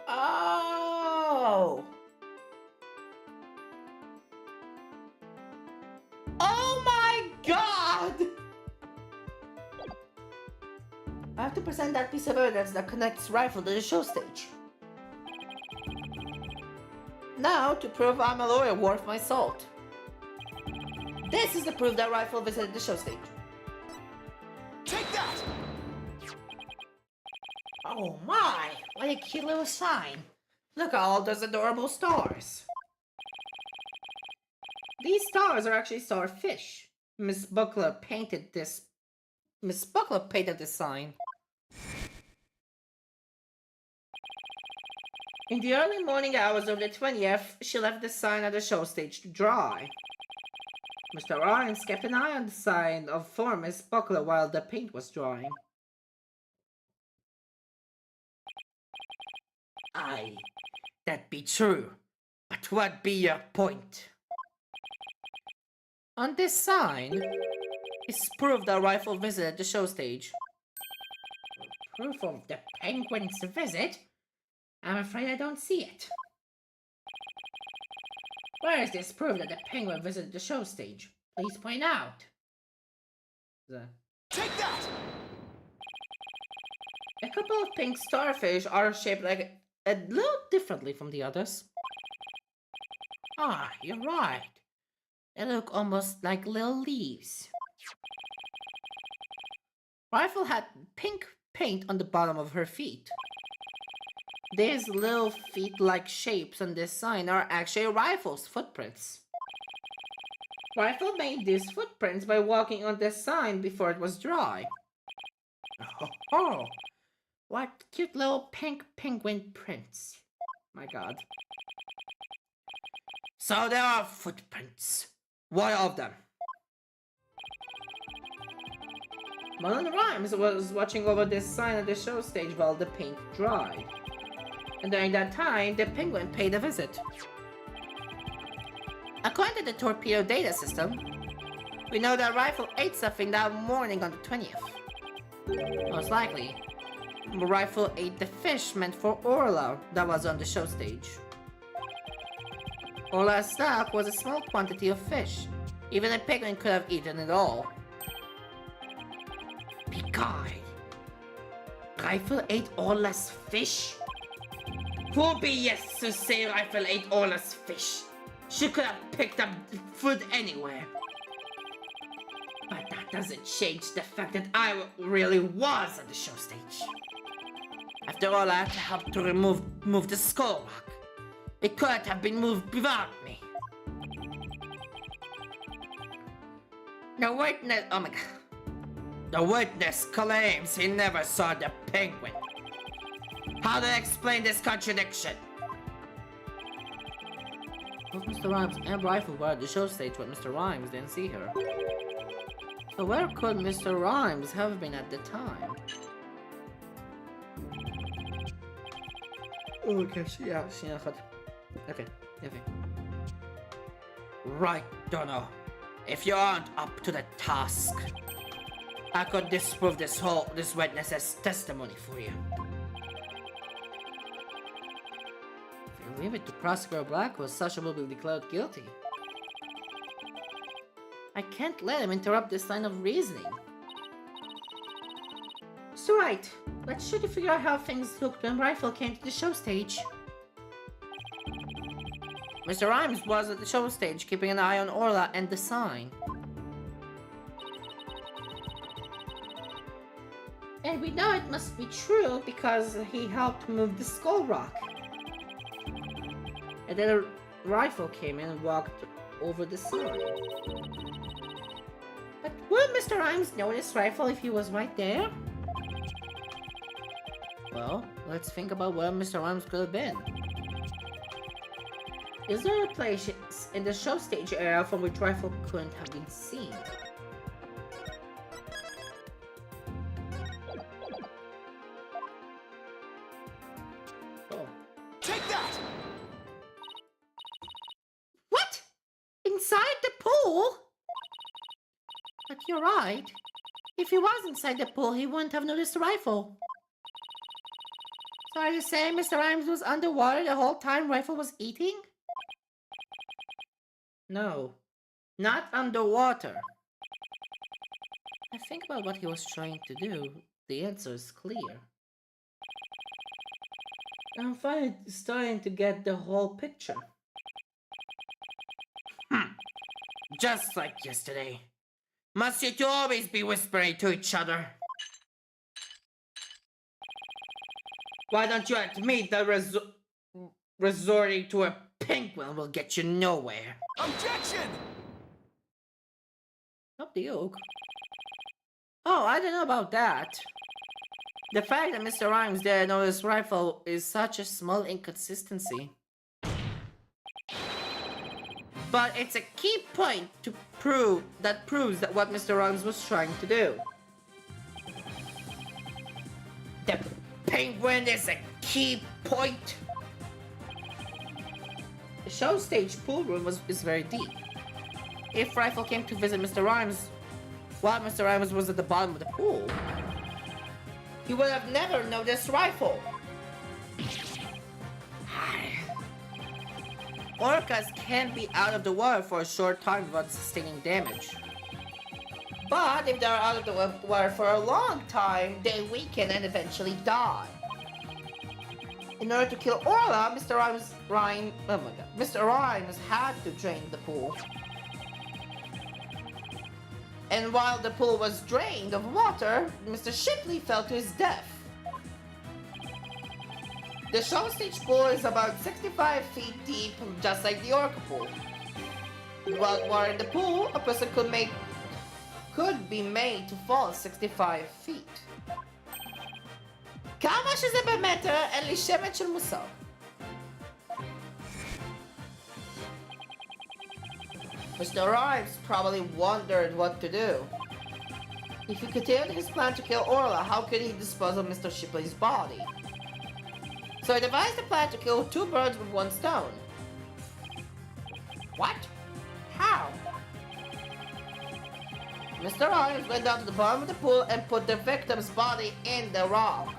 Oh! Oh my god! I have to present that piece of evidence that connects Rifle to the show stage. Now, to prove I'm a lawyer worth my salt. This is the proof that Rifle visited the show stage. Take that! Oh my! What a cute little sign. Look at all those adorable stars. These stars are actually starfish. Miss Buckler painted this sign. In the early morning hours of the 20th, she left the sign at the show stage to dry. Mr. Rhymes kept an eye on the sign for Miss Buckler while the paint was drying. Aye, that be true. But what be your point? On this sign is proof that Rifle visited the show stage. Proof of the penguin's visit? I'm afraid I don't see it. Where is this proof that the penguin visited the show stage? Please point out. Take that! A couple of pink starfish are shaped like a little differently from the others. Ah, you're right. They look almost like little leaves. Rifle had pink paint on the bottom of her feet. These little feet-like shapes on this sign are actually Rifle's footprints. Rifle made these footprints by walking on this sign before it was dry. Oh, what cute little pink penguin prints. My god. So there are footprints. What of them? Mullen Rhymes was watching over this sign at the show stage while the paint dried. And during that time, the penguin paid a visit. According to the torpedo data system, we know that Rifle ate something that morning on the 20th. Most likely, Rifle ate the fish meant for Orla that was on the show stage. Orla's stock was a small quantity of fish. Even a penguin could have eaten it all. Begone! Rifle ate Orla's fish? Who be yes to say Rifle ate Orla's fish? She could have picked up food anywhere. But that doesn't change the fact that I really was at the show stage. After all, I had to help to move the skull rock. It couldn't have been moved without me. The witness, oh my god. The witness claims he never saw the penguin. How do I explain this contradiction? Both Mr. Rhymes and Rifle were at the show stage when Mr. Rhymes didn't see her. So where could Mr. Rhymes have been at the time? Okay, yeah, okay. Right, Dono. If you aren't up to the task, I could disprove this witness's testimony for you. If you leave it to Prosecutor Blackwell, Sasha will be declared guilty. I can't let him interrupt this line of reasoning. So right, let's try to figure out how things looked when Rifle came to the show stage. Mr. Rhymes was at the show stage, keeping an eye on Orla and the sign. And we know it must be true because he helped move the skull rock. And then a rifle came in and walked over the side. But would Mr. Rhymes know this rifle if he was right there? Well, let's think about where Mr. Rhymes could have been. Is there a place in the show stage area from which rifle couldn't have been seen? Oh. Take that! What? Inside the pool? But you're right. If he was inside the pool, he wouldn't have noticed the rifle. So are you saying Mr. Rhymes was underwater the whole time Rifle was eating? No, not underwater. I think about what he was trying to do. The answer is clear. I'm finally starting to get the whole picture. Just like yesterday. Must you two always be whispering to each other? Why don't you admit that resorting to a penguin will get you nowhere? Objection! Up the oak. Oh, I don't know about that. The fact that Mr. Rhymes didn't know his rifle is such a small inconsistency. But it's a key point to proves that what Mr. Rhymes was trying to do. The penguin is a key point. The show stage pool room is very deep. If Rifle came to visit Mr. Rhymes while Mr. Rhymes was at the bottom of the pool, he would have never noticed Rifle. Orcas can be out of the water for a short time without sustaining damage. But if they're out of the water for a long time, they weaken and eventually die. In order to kill Orla, Mr. Rhymes had to drain the pool. And while the pool was drained of water, Mr. Shipley fell to his death. The show stage pool is about 65 feet deep, just like the Orca pool. Without water in the pool, a person could be made to fall 65 feet. כמה שזה במטר, אין לי שמץ של מושג. Mr. Rhymes probably wondered what to do. If he continued his plan to kill Orla, how could he dispose of Mr. Shipley's body? So he devised a plan to kill two birds with one stone. What? How? Mr. Rhymes went down to the bottom of the pool and put the victim's body in the rock.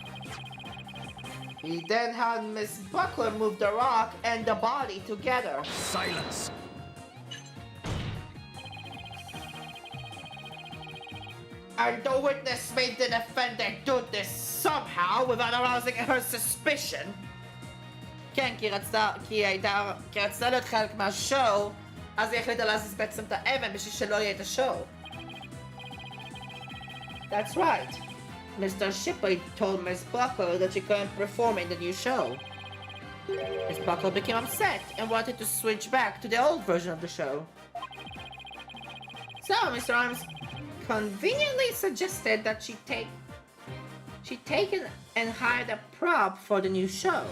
He then had Miss Buckler move the rock and the body together. Silence! And the witness made the defendant do this somehow without arousing her suspicion. כן, כי רצתה להיות חלק מהשואו, אז היא החליטה להזיז בעצם את האבן בשביל שלא יהיה את השואו. That's right. Mr. Shipley told Miss Buckler that she couldn't perform in the new show. Miss Buckler became upset and wanted to switch back to the old version of the show. So Mr. Rhymes conveniently suggested that she take and hire a prop for the new show.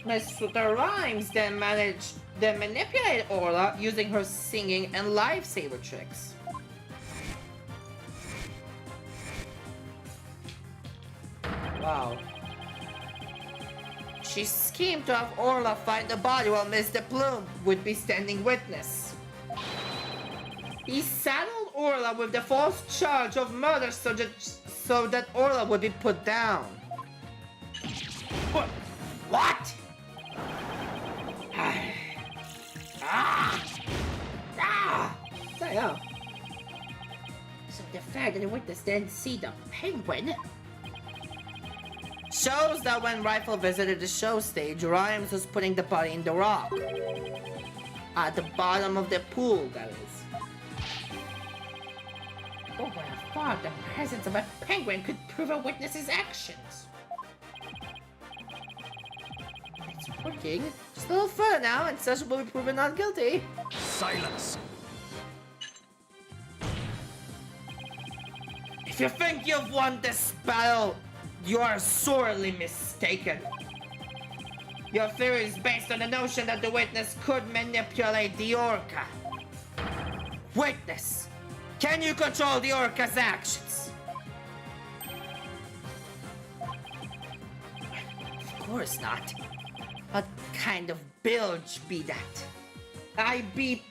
Mr. Rhymes then manipulated Orla using her singing and lifesaver tricks. Wow. She schemed to have Orla find the body while Mr. Bloom would be standing witness. He saddled Orla with the false charge of murder so that Orla would be put down. What? So the fact that the witness didn't see the penguin shows that when Rifle visited the show stage, Rhymes was putting the body in the rock. At the bottom of the pool, that is. Oh, wow. thought the presence of a penguin could prove a witness's actions. It's working. Just a little further now, and Sasha will be proven not guilty. Silence. If you think you've won this battle, you are sorely mistaken. Your theory is based on the notion that the witness could manipulate the orca. Witness, can you control the orca's actions? Of course not. What kind of bilge be that? I be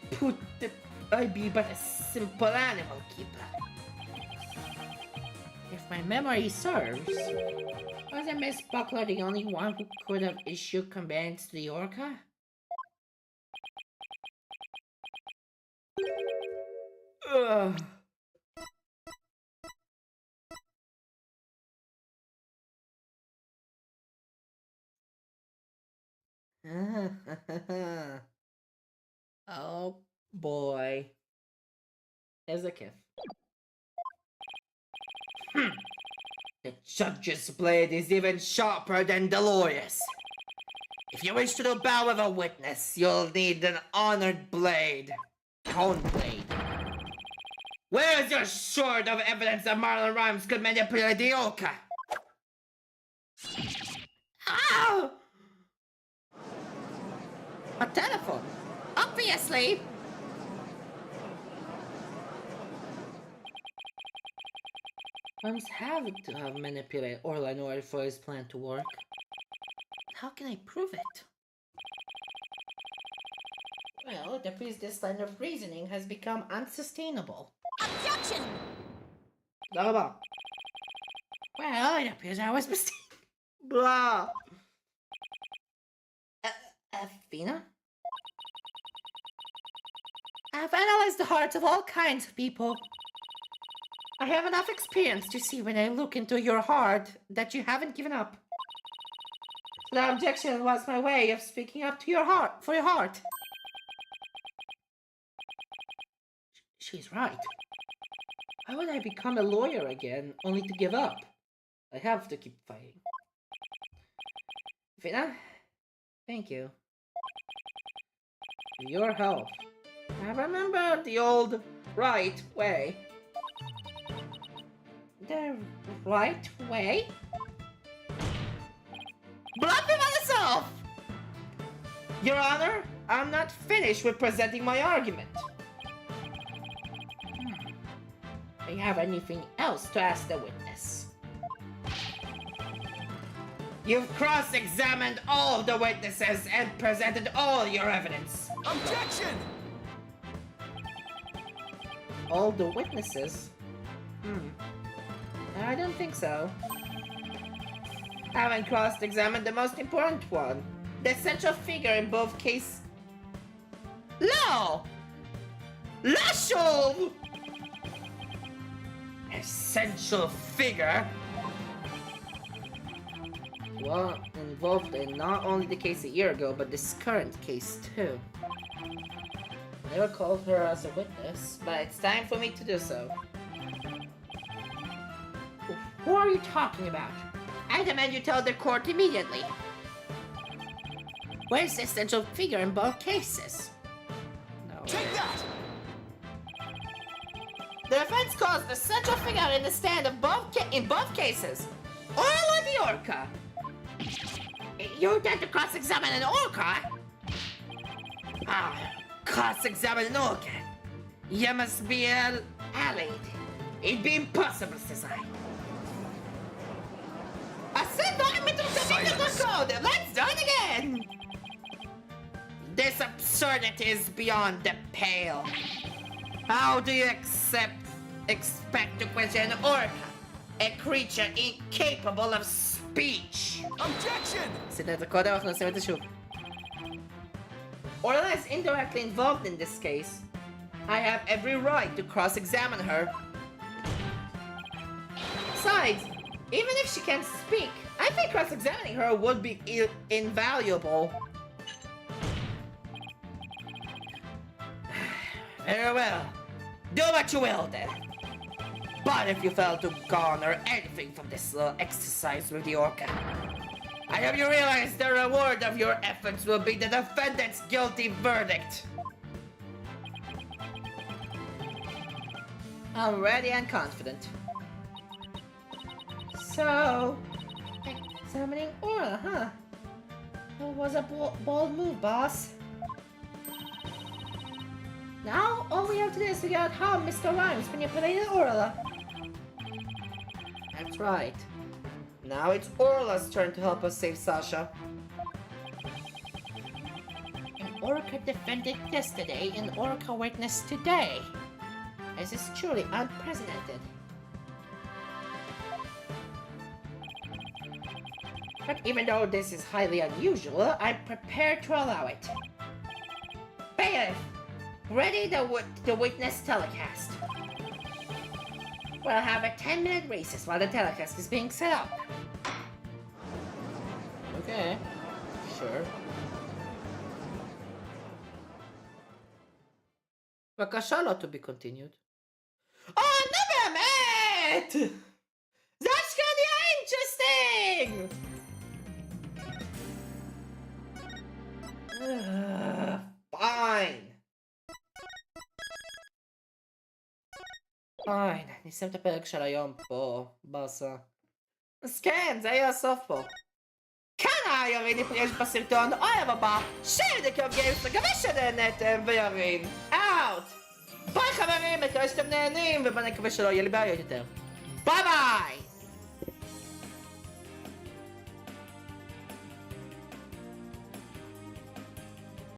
but a simple animal keeper. If my memory serves, wasn't Miss Buckler the only one who could have issued commands to the orca? Ugh. Oh boy. There's a kiff. The judge's blade is even sharper than the lawyer's. If you wish to do battle with a witness, you'll need an honored blade. Cone blade. Where is your shred of evidence that Marlon Rhymes could manipulate the orca? Ow! A telephone. Obviously. Rhymes have to have manipulated Orla in order for his plan to work. How can I prove it? Well, the previous line of reasoning has become unsustainable. Objection! Blah, blah. Well, it appears I was mistaken. Blah. Athena? I've analyzed the hearts of all kinds of people. I have enough experience to see when I look into your heart that you haven't given up. The objection was my way of speaking up to your heart, for your heart. She's right. Why would I become a lawyer again, only to give up? I have to keep fighting. Athena, thank you. For your help. I remember the old right way. The right way? Blood for myself! Your Honor, I'm not finished with presenting my argument. Do you have anything else to ask the witness? You've cross-examined all of the witnesses and presented all your evidence. Objection! All the witnesses? I don't think so. I haven't cross-examined the most important one. The central figure in both cases. No! Lashov! Essential figure? Well, involved in not only the case a year ago, but this current case too. I never called her as a witness, but it's time for me to do so. Who are you talking about? I demand you tell the court immediately. Where's the essential figure in both cases? No. Take that! The defense calls the central figure in the stand of in both cases. Orla the orca. You dare to cross-examine an orca? Cross-examine an orca. You must be allied. It'd be impossible, says I. I said not me to the code. Let's do it again. This absurdity is beyond the pale. How do you expect to question an orca, a creature incapable of speech? Objection! Orla is indirectly involved in this case. I have every right to cross-examine her. Besides, even if she can't speak, I think cross-examining her would be invaluable. Very well. Do what you will, then. But if you fail to garner anything from this little exercise with the orca, I hope you realize the reward of your efforts will be the defendant's guilty verdict. I'm ready and confident. So, examining Aura, huh? It was a bold move, boss. Now, all we have to do is figure out how Mr. Rhymes manipulated Orla. That's right. Now it's Orla's turn to help us save Sasha. An Orca defended yesterday, an Orca witnessed today. This is truly unprecedented. But even though this is highly unusual, I'm prepared to allow it. Bailiff, ready the witness telecast. We'll have a 10-minute recess while the telecast is being set up. Okay, sure. בבקשה לא to be continued. נו באמת! זה אשכרה נהיה interesting! Fine. פיין, נסיים את הפרק של היום פה, באסה. אז כן, זה היה הסוף פה. כאן היה ירין ניפגש בסרטון אוהב הבא של The Cup Games, מקווה שנהנתם, וירין אאוט! ביי חברים, מקווה שאתם נהנים, ובוא נקווה שלא יהיה לי בעיות יותר. ביי ביי!